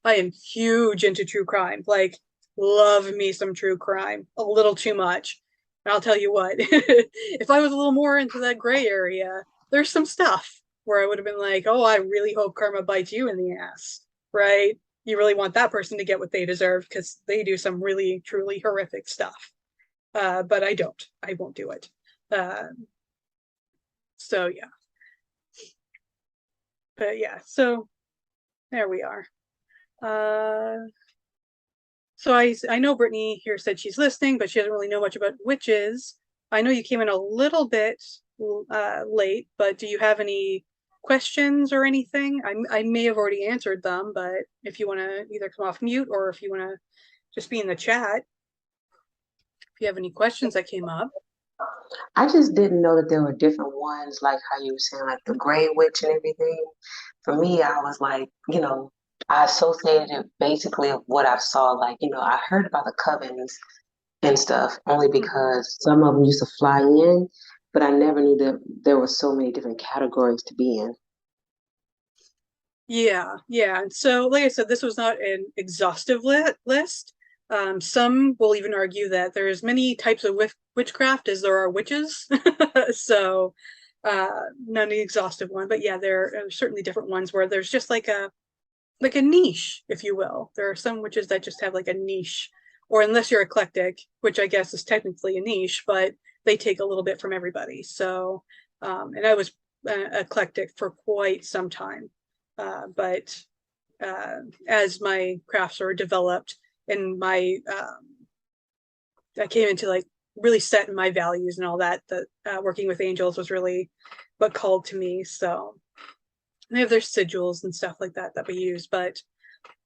I am huge into true crime. Like, love me some true crime, a little too much. And I'll tell you what, if I was a little more into that gray area, there's some stuff where I would have been like, oh, I really hope karma bites you in the ass, right? You really want that person to get what they deserve because they do some really, truly horrific stuff. But I don't. I won't do it. Uh, so yeah, but yeah, so there we are. Uh, so I know Brittany here said she's listening, but she doesn't really know much about witches. I know you came in a little bit late, but do you have any questions or anything? I may have already answered them, but if you want to either come off mute or if you want to just be in the chat, if you have any questions that came up. I just didn't know that there were different ones, like how you were saying, like the Gray Witch and everything. For me, I was like, I associated it basically of what I saw. Like, I heard about the covens and stuff only Mhm. because some of them used to fly in, but I never knew that there were so many different categories to be in. Yeah, yeah. And so, like I said, this was not an exhaustive list. Some will even argue that there's as many types of witchcraft as there are witches. So not an exhaustive one, but yeah, there are certainly different ones where there's just like a niche, if you will. There are some witches that just have like a niche, or unless you're eclectic, which I guess is technically a niche, but they take a little bit from everybody. So, and I was eclectic for quite some time. But as my crafts are developed and my, I came into like really set in my values and all that, working with angels was really what called to me. So they have their sigils and stuff like that we use, but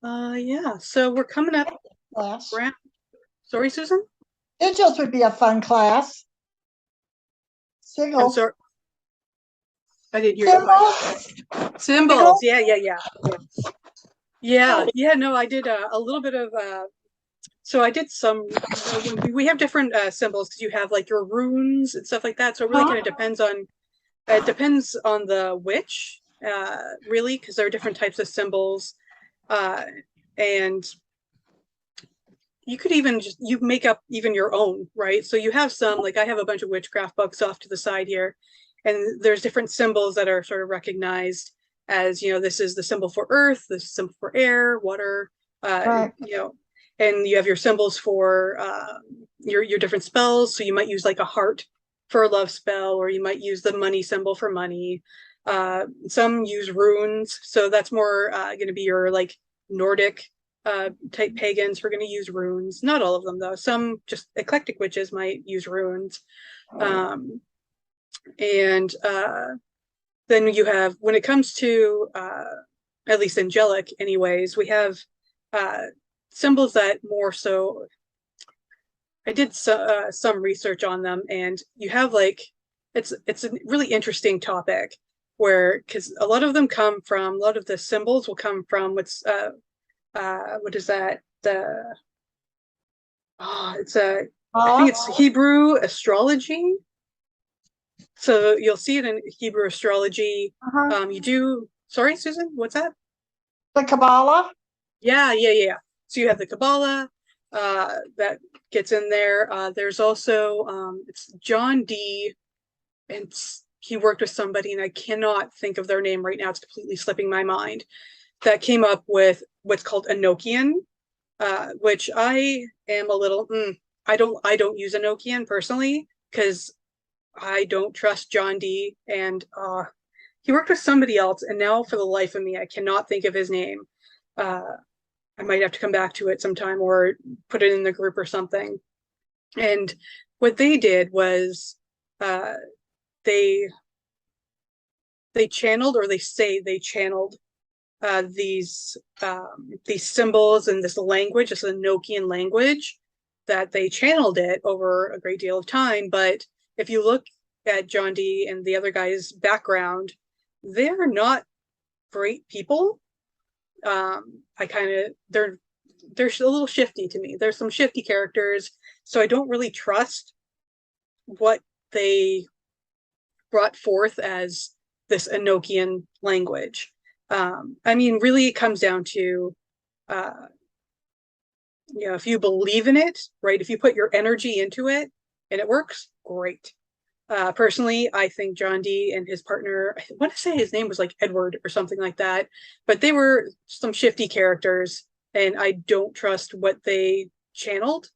yeah, so we're coming up. Class. Sorry, Susan? Sigils would be a fun class. Sigils. I didn't hear you. Symbols. Yeah. No, I did a little bit of so I did some, we have different symbols because you have like your runes and stuff like that. So it really kind of depends on the witch, really, because there are different types of symbols. And you could even you make up even your own, right? So you have some, like I have a bunch of witchcraft books off to the side here, and there's different symbols that are sort of recognized as, this is the symbol for earth, this is symbol for air, water, Right. And you have your symbols for your different spells. So you might use like a heart for a love spell, or you might use the money symbol for money. Some use runes, so that's more going to be your like Nordic type pagans. We're going to use runes. Not all of them though. Some just eclectic witches might use runes. And then you have, when it comes to at least angelic anyways, we have symbols that more so, I did some research on them, and you have like, it's a really interesting topic where, because a lot of them come from, a lot of the symbols will come from what's what is that, it's a, I think it's Hebrew astrology. So you'll see it in Hebrew astrology. Sorry, Susan, what's that? The Kabbalah. Yeah. So you have the Kabbalah that gets in there. There's also it's John Dee, and he worked with somebody, and I cannot think of their name right now. It's completely slipping my mind. That came up with what's called Enochian, which I am a little. I don't use Enochian personally because I don't trust John Dee, and he worked with somebody else, and now for the life of me, I cannot think of his name. I might have to come back to it sometime or put it in the group or something. And what they did was they channeled, or they say they channeled these symbols and this language, this Enochian language, that they channeled it over a great deal of time. But if you look at John Dee and the other guy's background, they're not great people. They're a little shifty to me. There's some shifty characters, so I don't really trust what they brought forth as this Enochian language. I mean, really, it comes down to, if you believe in it, right? If you put your energy into it and it works, great. Personally, I think John Dee and his partner, I want to say his name was like Edward or something like that, but they were some shifty characters, and I don't trust what they channeled.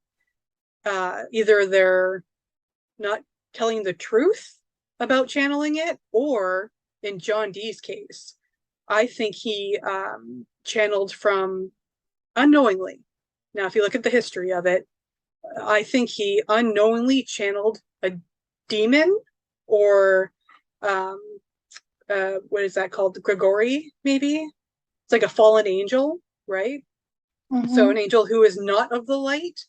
Either they're not telling the truth about channeling it, or in John Dee's case, I think he channeled from unknowingly. Now, if you look at the history of it, I think he unknowingly channeled a demon, or what is that called? Gregory, maybe? It's like a fallen angel, right? So an angel who is not of the light,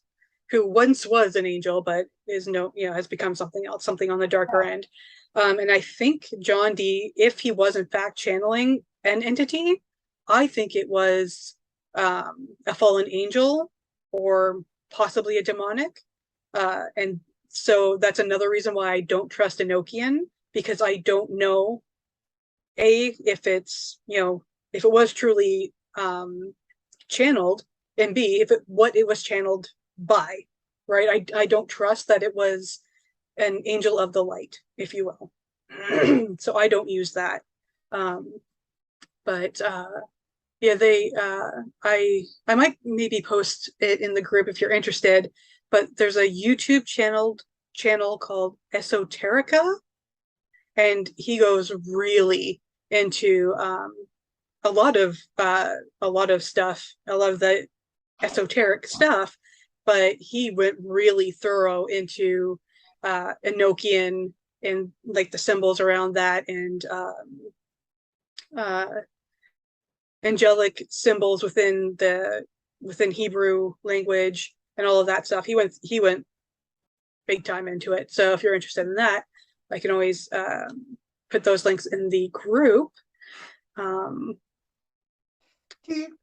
who once was an angel, but is has become something else, something on the darker end. And I think John Dee, if he was in fact channeling an entity, I think it was a fallen angel, or possibly a demonic. And so that's another reason why I don't trust Enochian, because I don't know, if it's, if it was truly channeled, and B, what it was channeled by, right? I don't trust that it was an angel of the light, if you will. So I don't use that. But yeah, I might maybe post it in the group if you're interested, but there's a YouTube channel called Esoterica, and he goes really into a lot of stuff, a lot of the esoteric stuff, but he went really thorough into Enochian and like the symbols around that, and uh, angelic symbols within Hebrew language and all of that stuff. He went big time into it. So if you're interested in that, I can always put those links in the group. Do you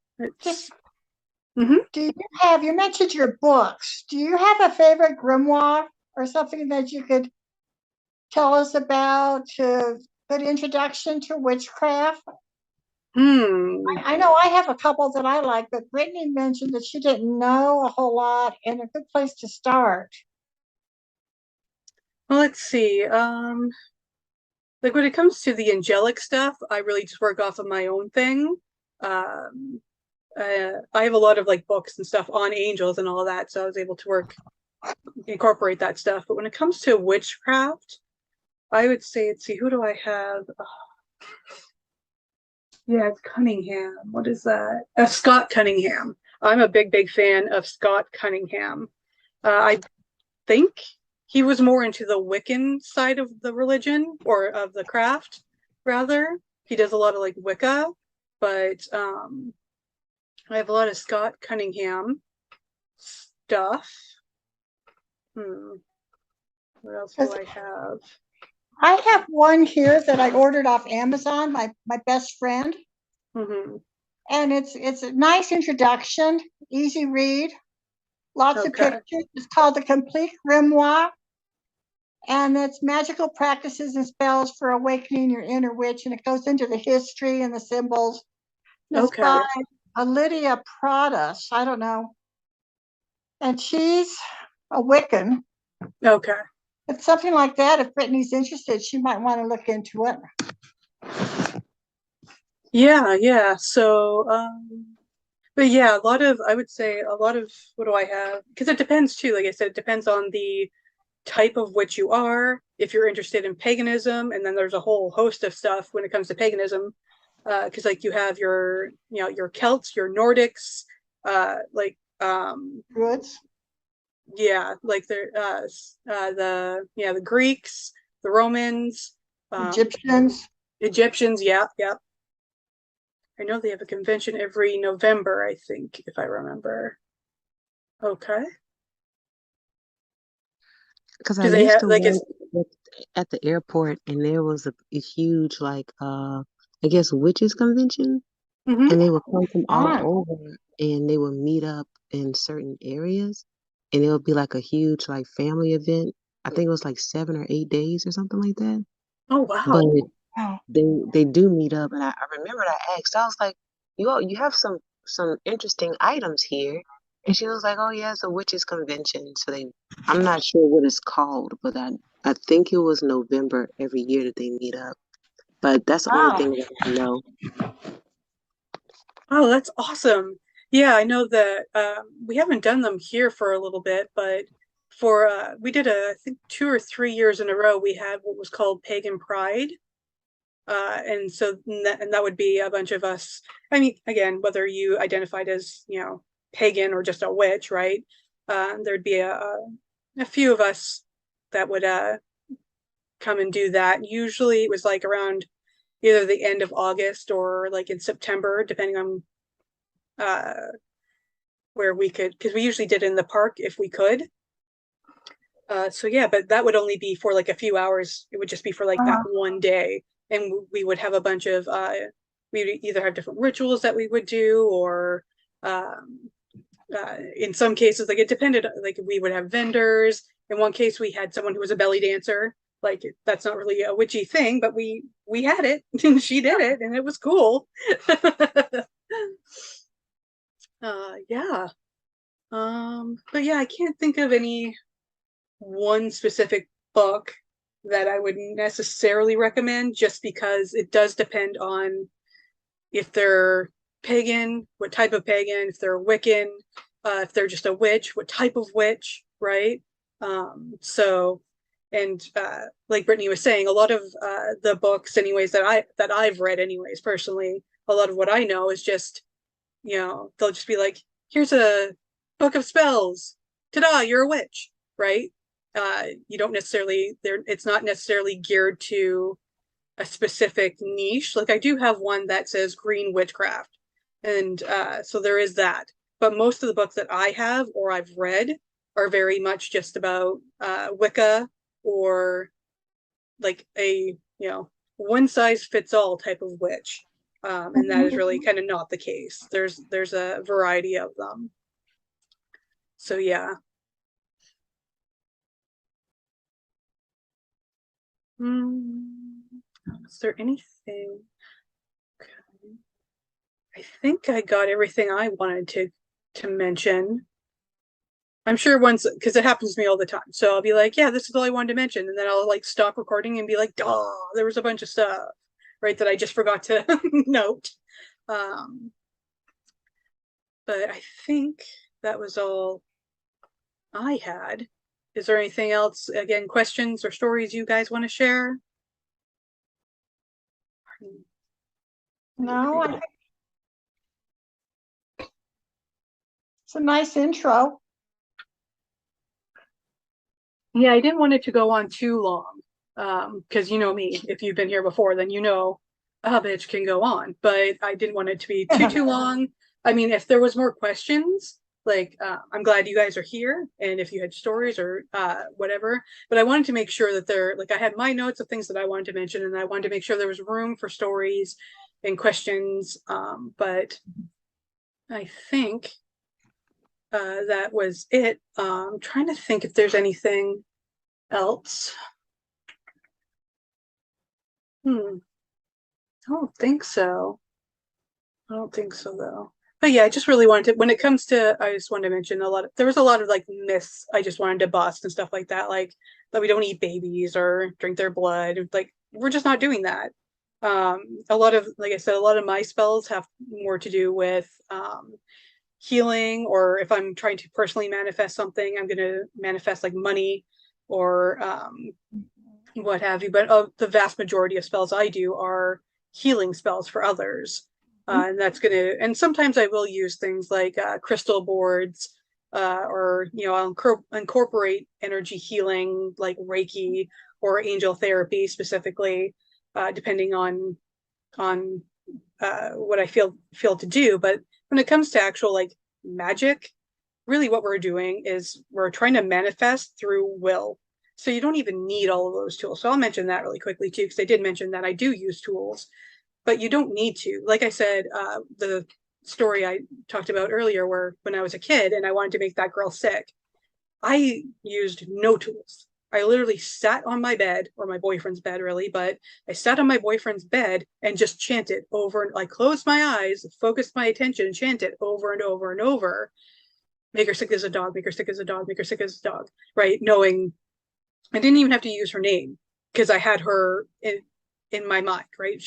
have, you mentioned your books. Do you have a favorite grimoire or something that you could tell us about to good introduction to witchcraft? I know I have a couple that I like, but Brittany mentioned that she didn't know a whole lot and a good place to start. Well, let's see. Like when it comes to the angelic stuff, I really just work off of my own thing. I have a lot of like books and stuff on angels and all of that, so I was able to incorporate that stuff. But when it comes to witchcraft, I would say, let's see, who do I have? Yeah, it's Cunningham. What is that? Scott Cunningham. I'm a big fan of Scott Cunningham. I think he was more into the Wiccan side of the religion, or of the craft, rather. He does a lot of like Wicca, but I have a lot of Scott Cunningham stuff. What else do I have? I have one here that I ordered off Amazon, my best friend. And it's a nice introduction, easy read, lots of pictures. It's called The Complete Grimoire. And it's magical practices and spells for awakening your inner witch. And it goes into the history and the symbols. It's by Lydia Pradas. I don't know. And she's a Wiccan. Okay. It's something like that. If Brittany's interested, she might want to look into it. Yeah. So, but yeah, I would say a lot of, what do I have? Because it depends too. Like I said, it depends on the type of witch you are. If you're interested in paganism, and then there's a whole host of stuff when it comes to paganism. Because like you have your Celts, your Nordics, Druids. Yeah, like the Greeks, the Romans, Egyptians. Yeah. I know they have a convention every November, I think, if I remember. Okay. Because I used to work at the airport, and there was a huge, like, I guess, witches convention, and they would come from all over, and they would meet up in certain areas, and it would be like a huge, like, family event. I think it was like 7 or 8 days or something like that. Oh wow! But they do meet up, and I remembered I asked. I was like, you have some interesting items here," and she was like, "Oh yeah, it's a witches convention." So I'm not sure what it's called, but I think it was November every year that they meet up. But that's the only thing that I know. Oh, that's awesome. Yeah, I know that we haven't done them here for a little bit, but we did I think 2 or 3 years in a row, we had what was called Pagan Pride. And so that would be a bunch of us. I mean, again, whether you identified as, pagan or just a witch, right? There'd be a few of us that would come and do that. Usually it was like around either the end of August or like in September, depending on where we could, because we usually did in the park if we could. So yeah, but that would only be for like a few hours. It would just be for like that one day. And we would have a bunch of, we would either have different rituals that we would do, or in some cases, like it depended, like we would have vendors. In one case, we had someone who was a belly dancer. Like that's not really a witchy thing, but we had it, and she did it, and it was cool. Yeah. But yeah, I can't think of any one specific book that I would necessarily recommend, just because it does depend on if they're pagan, what type of pagan, if they're Wiccan, if they're just a witch, what type of witch, right? So, and like Brittany was saying, a lot of the books, anyways, that I've read, anyways, personally, a lot of what I know is just, they'll just be like, here's a book of spells, ta-da, you're a witch, right? You don't necessarily it's not necessarily geared to a specific niche. Like I do have one that says green witchcraft, and so there is that. But most of the books that I have or I've read are very much just about Wicca, or like a one size fits all type of witch, and that is really kind of not the case. There's a variety of them. So yeah. Is there anything? Okay. I think I got everything I wanted to mention. I'm sure once, because it happens to me all the time. So I'll be like, yeah, this is all I wanted to mention. And then I'll like stop recording and be like, duh, there was a bunch of stuff, right, that I just forgot to note. Um, but I think that was all I had. Is there anything else, again, questions or stories you guys want to share? No, I think it's a nice intro. Yeah, I didn't want it to go on too long, because you know me, if you've been here before, then you know a bitch can go on, but I didn't want it to be too long. I mean, if there was more questions, like I'm glad you guys are here, and if you had stories or whatever, but I wanted to make sure that like I had my notes of things that I wanted to mention, and I wanted to make sure there was room for stories and questions. But I think that was it. I'm trying to think if there's anything else. I don't think so. I don't think so though. But yeah, I just really wanted to, when it comes to, I just wanted to mention there was a lot of like myths I just wanted to bust and stuff like that, like that we don't eat babies or drink their blood. Like, we're just not doing that. A lot of, like I said, a lot of my spells have more to do with healing, or if I'm trying to personally manifest something, I'm going to manifest like money or what have you. But the vast majority of spells I do are healing spells for others. And that's going to, and sometimes I will use things like crystal boards, or, I'll incorporate energy healing like Reiki or angel therapy specifically, depending on what I feel to do. But when it comes to actual like magic, really what we're doing is we're trying to manifest through will. So you don't even need all of those tools. So I'll mention that really quickly too, because I did mention that I do use tools, but you don't need to. Like I said, the story I talked about earlier, where when I was a kid and I wanted to make that girl sick, I used no tools. I literally sat on my bed, or my boyfriend's bed, really, but I sat on my boyfriend's bed and just chanted over, and I closed my eyes, focused my attention, and chanted over and over and over. Make her sick as a dog, make her sick as a dog, make her sick as a dog, right? Knowing I didn't even have to use her name, because I had her in my mind, right?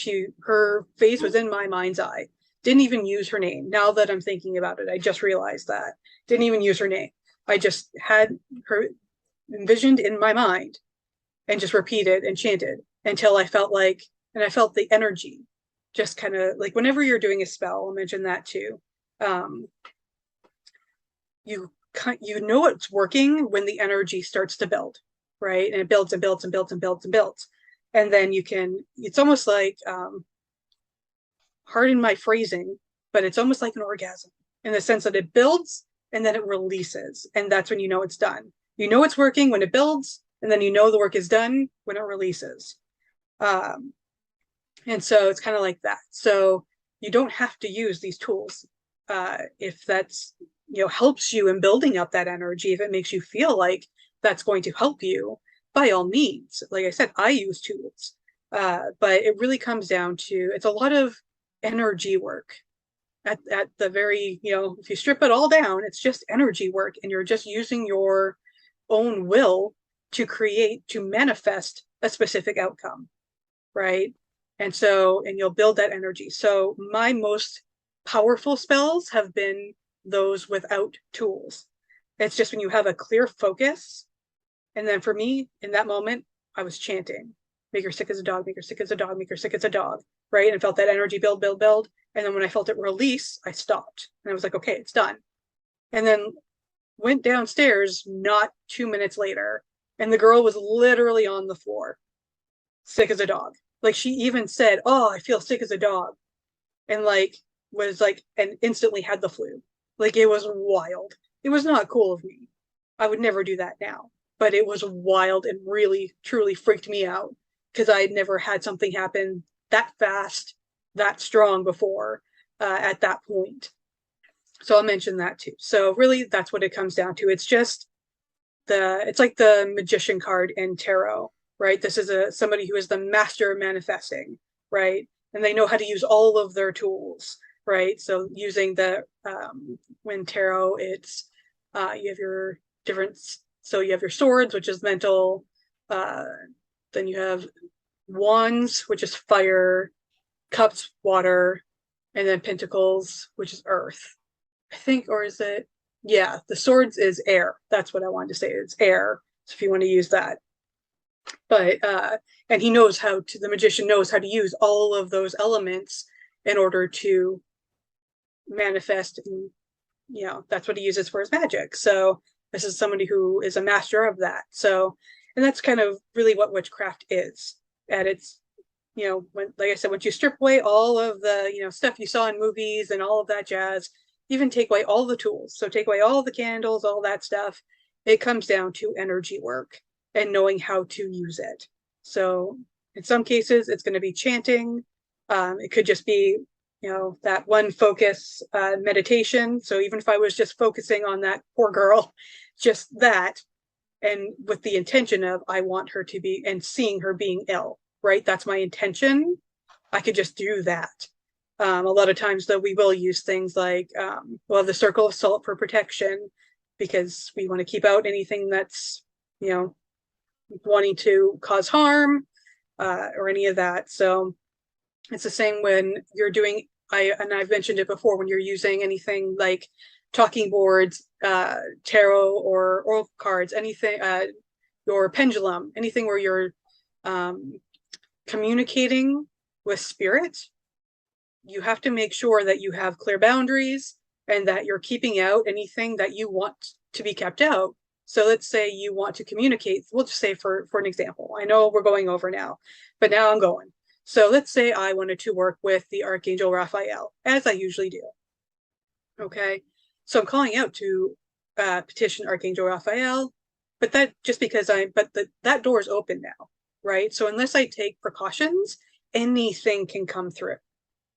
Her face was in my mind's eye. Didn't even use her name. Now that I'm thinking about it, I just realized that. Didn't even use her name. I just had her envisioned in my mind and just repeated and chanted until I felt the energy just kind of like, whenever you're doing a spell, I'll mention that too. You know it's working when the energy starts to build, right? And it builds and builds and builds and builds and builds. And then it's almost like, pardon my phrasing, but it's almost like an orgasm, in the sense that it builds and then it releases. And that's when you know it's done. You know it's working when it builds, and then you know the work is done when it releases. And so it's kind of like that. So you don't have to use these tools if that's, helps you in building up that energy. If it makes you feel like that's going to help you, by all means. Like I said, I use tools, but it really comes down to, it's a lot of energy work. at the very, if you strip it all down, it's just energy work, and you're just using your own will to manifest a specific outcome, right? And you'll build that energy. So my most powerful spells have been those without tools. It's just when you have a clear focus. And then for me, in that moment, I was chanting, make her sick as a dog, make her sick as a dog, make her sick as a dog, right? And felt that energy build, build, build. And then when I felt it release, I stopped. And I was like, okay, it's done. And then went downstairs not 2 minutes later, and the girl was literally on the floor, sick as a dog. Like, she even said, oh, I feel sick as a dog. And and instantly had the flu. Like, it was wild. It was not cool of me. I would never do that now. But it was wild and really, truly freaked me out, because I had never had something happen that fast, that strong before at that point. So I'll mention that too. So really, that's what it comes down to. It's just it's like the magician card in tarot, right? This is somebody who is the master of manifesting, right? And they know how to use all of their tools, right? So using when tarot, it's you have your different. So you have your swords, which is mental. Then you have wands, which is fire, cups, water, and then pentacles, which is earth, I think. Or is it? Yeah, the swords is air. That's what I wanted to say. It's air. So if you want to use that. But and the magician knows how to use all of those elements in order to manifest. And, that's what he uses for his magic. So this is somebody who is a master of that. So, and that's kind of really what witchcraft is. And it's, like I said, once you strip away all of the, stuff you saw in movies and all of that jazz, even take away all the tools. So take away all the candles, all that stuff. It comes down to energy work and knowing how to use it. So in some cases, it's going to be chanting. It could just be, that one focus meditation. So even if I was just focusing on that poor girl, just that, and with the intention of, I want her to be, and seeing her being ill, right? That's my intention. I could just do that. A lot of times, though, we will use things like, we'll have the circle of salt for protection, because we want to keep out anything that's, wanting to cause harm or any of that. So it's the same when you're doing, I've mentioned it before, when you're using anything like talking boards, tarot or oracle cards, anything, your pendulum, anything where you're communicating with spirit, you have to make sure that you have clear boundaries and that you're keeping out anything that you want to be kept out. So let's say you want to communicate, we'll just say for an example, I know we're going over now, but now I'm going. So let's say I wanted to work with the Archangel Raphael, as I usually do. Okay, so I'm calling out to petition Archangel Raphael, but that just because that door is open now, right? So unless I take precautions, anything can come through.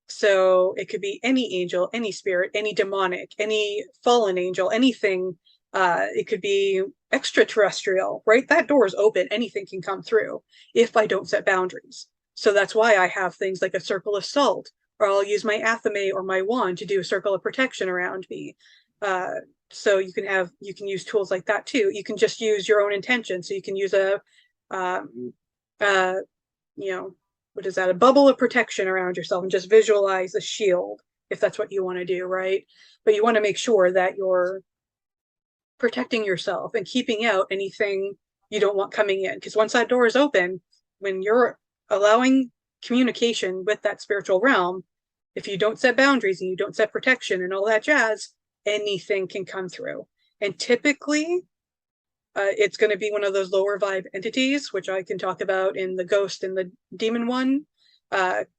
So it could be any angel, any spirit, any demonic, any fallen angel, anything. It could be extraterrestrial, right? That door is open. Anything can come through if I don't set boundaries. So that's why I have things like a circle of salt, or I'll use my athame or my wand to do a circle of protection around me. So you can use tools like that too. You can just use your own intention. So you can use what is that? A bubble of protection around yourself, and just visualize a shield if that's what you want to do, right? But you want to make sure that you're protecting yourself and keeping out anything you don't want coming in. Because once that door is open, when you're allowing communication with that spiritual realm, if you don't set boundaries and you don't set protection and all that jazz, anything can come through. And typically, it's going to be one of those lower vibe entities, which I can talk about in the ghost and the demon one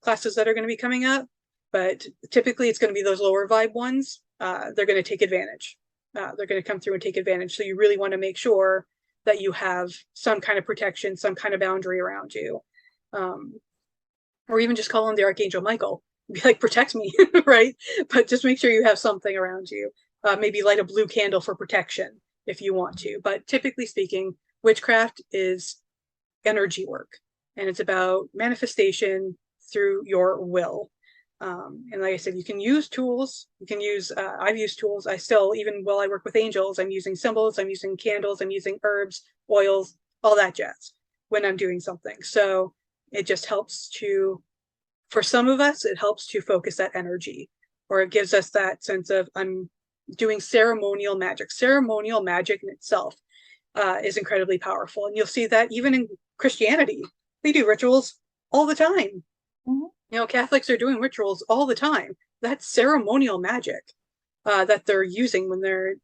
classes that are going to be coming up. But typically, it's going to be those lower vibe ones. They're going to take advantage. They're going to come through and take advantage. So you really want to make sure that you have some kind of protection, some kind of boundary around you. Or even just call on the Archangel Michael. Be like, protect me, right? But just make sure you have something around you. Maybe light a blue candle for protection if you want to. But typically speaking, witchcraft is energy work. And it's about manifestation through your will. And like I said, you can use tools. You can use, I've used tools. I still, even while I work with angels, I'm using symbols, I'm using candles, I'm using herbs, oils, all that jazz when I'm doing something. So it just helps to, for some of us, it helps to focus that energy, or it gives us that sense of, I'm doing ceremonial magic. Ceremonial magic in itself is incredibly powerful. And you'll see that even in Christianity, they do rituals all the time. Mhm. You know, Catholics are doing rituals all the time. That's ceremonial magic that they're using when they're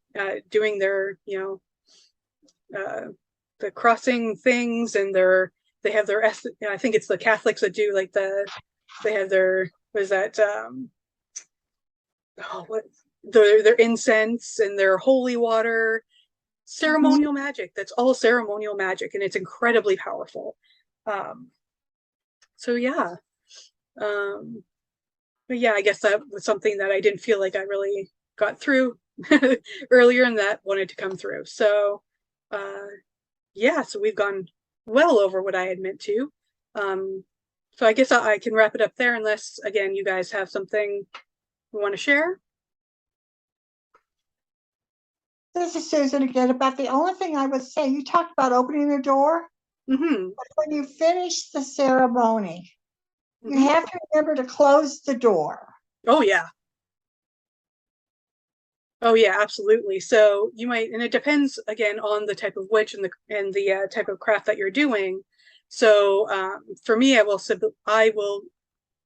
doing their, you know, the crossing things, and they have their, I think it's the Catholics that do like they have their, what is that, oh, what, their incense and their holy water, ceremonial magic. That's all ceremonial magic, and it's incredibly powerful. Um, so yeah. But yeah, I guess that was something that I didn't feel like I really got through earlier, and that wanted to come through. So uh, yeah, so we've gone well over what I had meant to. So I guess I can wrap it up there, unless again you guys have something you want to share. This is Susan again. About the only thing I would say, you talked about opening the door. Mm-hmm. But when you finish the ceremony, you Mm-hmm. have to remember to close the door. Oh yeah. Oh yeah, absolutely. So you might, and it depends again on the type of witch and the type of craft that you're doing. So for me, I will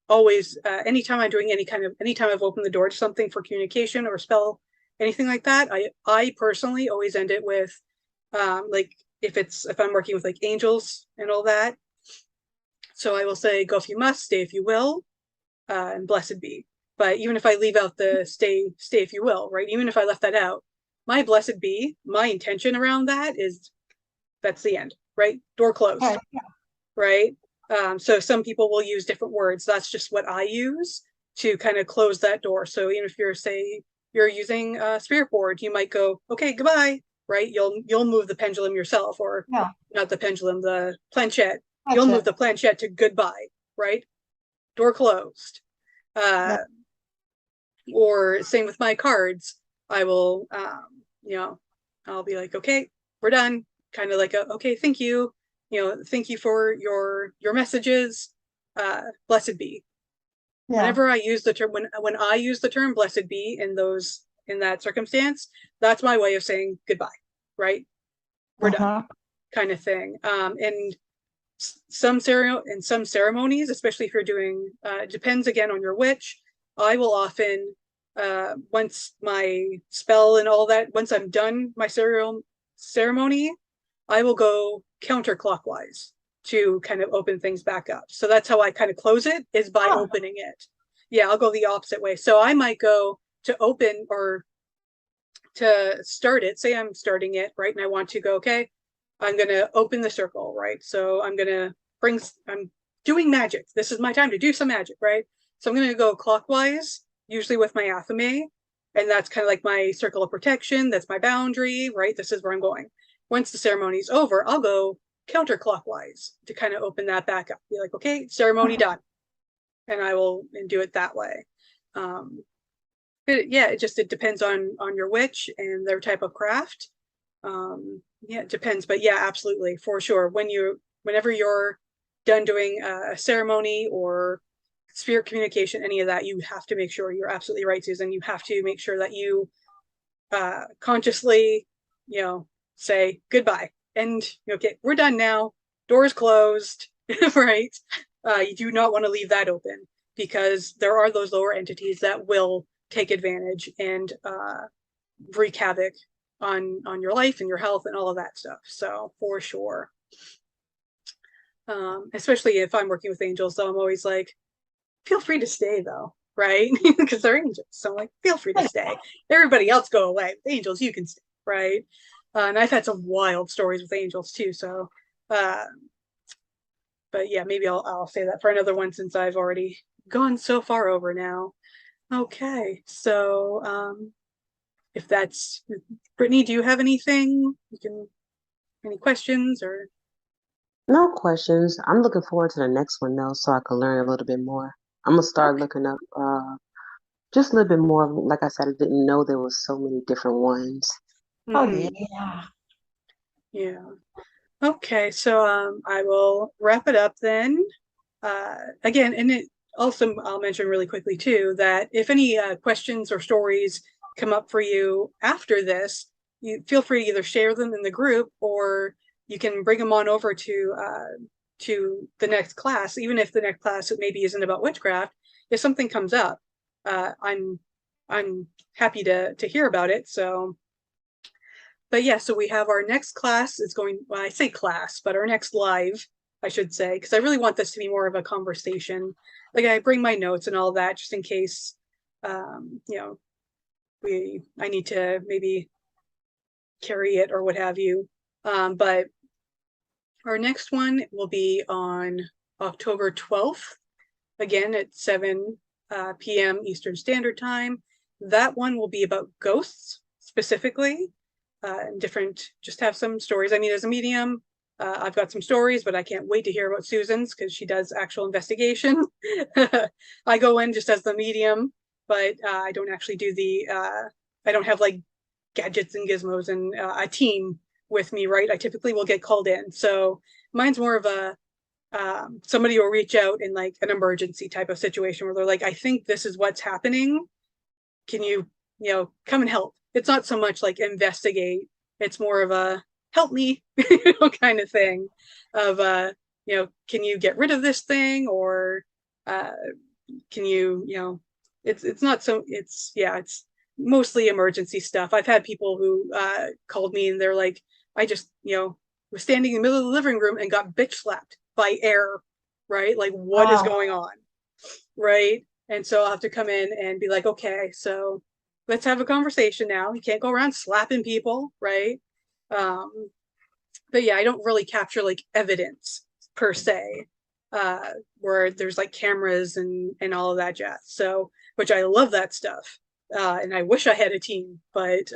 always, anytime I'm doing anytime I've opened the door to something for communication or spell, anything like that, I personally always end it with, like if I'm working with like angels and all that. So I will say, go if you must, stay if you will, and blessed be. But even if I leave out the stay if you will, right? Even if I left that out, my blessed be, my intention around that is that's the end, right? Door closed, Okay. right? So some people will use different words. That's just what I use to kind of close that door. So even if you're using a spirit board, you might go, okay, goodbye, right? You'll move the pendulum yourself, or Yeah, not the pendulum, the planchette. that's You'll move it. the planchette to goodbye, right? Door closed. Yeah. Uh, or same with my cards. I will, I'll be like, okay, we're done. Kind of like okay, thank you. Thank you for your messages. Blessed be. Yeah. Whenever I use the term, when I use the term blessed be in that circumstance, that's my way of saying goodbye, right? We're done, Uh-huh. kind of thing. And some ceremonies, especially if you're doing, depends again on your witch. I will often, once my spell and all that, once I'm done my ceremony, I will go counterclockwise to kind of open things back up. So that's how I kind of close it, is by Oh, opening it. Yeah, I'll go the opposite way. So I might go to open or to start it. Say I'm starting it, right? And I want to go, okay, I'm going to open the circle, right? So I'm doing magic. This is my time to do some magic, right? So I'm going to go clockwise, usually with my athame. And that's kind of like my circle of protection. That's my boundary, right? This is where I'm going. Once the ceremony's over, I'll go counterclockwise to kind of open that back up. Be like, okay, ceremony done. And I will do it that way. Yeah, it depends on your witch and their type of craft. Yeah, it depends, but yeah, absolutely, for sure. Whenever you're done doing a ceremony or spirit communication, any of that, you have to make sure, you're absolutely right, Susan. You have to make sure that you consciously, say goodbye, and okay, we're done now. Doors closed, right? You do not want to leave that open, because there are those lower entities that will take advantage and wreak havoc on your life and your health and all of that stuff. So for sure. Especially if I'm working with angels, so I'm always like, feel free to stay though, right? Because they're angels. So I'm like, feel free to stay. Everybody else go away. The angels, you can stay, right? And I've had some wild stories with angels too. So but yeah, maybe I'll say that for another one, since I've already gone so far over now. Okay, so if that's Brittany, do you have anything? Any questions or? No questions. I'm looking forward to the next one though, so I can learn a little bit more. I'm gonna start Okay. looking up just a little bit more. Like I said, I didn't know there was so many different ones. Oh, Mhm. yeah. Yeah. Okay, so I will wrap it up then. Again, and it also I'll mention really quickly too that if any questions or stories come up for you after this, you feel free to either share them in the group or you can bring them on over to the next class, even if the next class maybe isn't about witchcraft. If something comes up, I'm happy to hear about it. So but yeah, so we have our next class is going, well, I say class, but our next live, I should say, because I really want this to be more of a conversation. Like I bring my notes and all that just in case, you know, I need to maybe carry it or what have you. But our next one will be on October 12th, again at 7 p.m. Eastern Standard Time. That one will be about ghosts specifically. And different, just have some stories. I mean, as a medium, I've got some stories, but I can't wait to hear about Susan's because she does actual investigation. I go in just as the medium, but I don't actually do I don't have like gadgets and gizmos and a team with me, right? I typically will get called in. So mine's more of a, somebody will reach out in like an emergency type of situation where they're like, I think this is what's happening. Can you, come and help? It's not so much like investigate. It's more of a help me, kind of thing of, can you get rid of this thing or, uh, can it's not so, it's mostly emergency stuff. I've had people who, called me and they're like, I just, was standing in the middle of the living room and got bitch slapped by air, right? Like what is Oh, going on? Right. And so I'll have to come in and be like, okay, so let's have a conversation now. You can't go around slapping people, right? Um, but yeah, I don't really capture like evidence per se, uh, where there's like cameras and all of that jazz. So, which I love that stuff. And I wish I had a team, but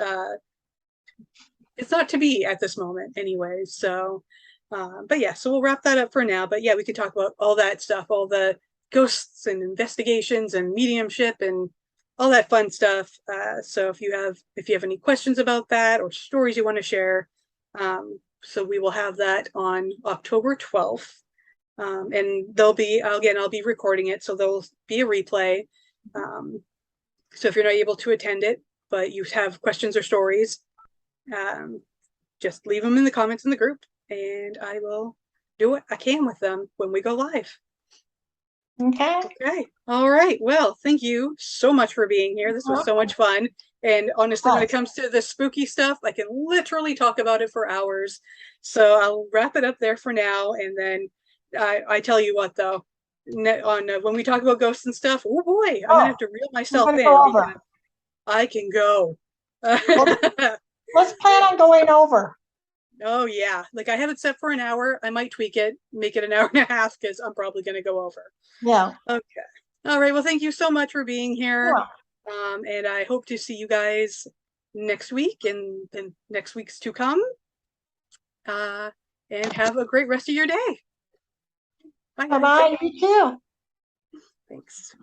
it's not to be at this moment anyway. So, but yeah, so we'll wrap that up for now. But yeah, we could talk about all that stuff, all the ghosts and investigations and mediumship and all that fun stuff. So if you have any questions about that or stories you want to share, so we will have that on October 12th. And I'll be recording it, so there'll be a replay. So if you're not able to attend it, but you have questions or stories, um, just leave them in the comments in the group and I will do what I can with them when we go live. okay. Okay. All right. Well, thank you so much for being here. This was so much fun. And honestly, when it comes to the spooky stuff, I can literally talk about it for hours. So I'll wrap it up there for now. And then I tell you what, though, when we talk about ghosts and stuff, oh boy, I'm gonna Oh, have to reel I'm myself gonna in go because over. I can go. Let's plan on going over. Oh yeah, like I have it set for an hour. I might tweak it, make it an hour and a half because I'm probably going to go over. Yeah. Okay. All right. Well, thank you so much for being here. Yeah. And I hope to see you guys next week and next week's to come. Uh, and have a great rest of your day. Bye, guys. Bye-bye. You too. Thanks.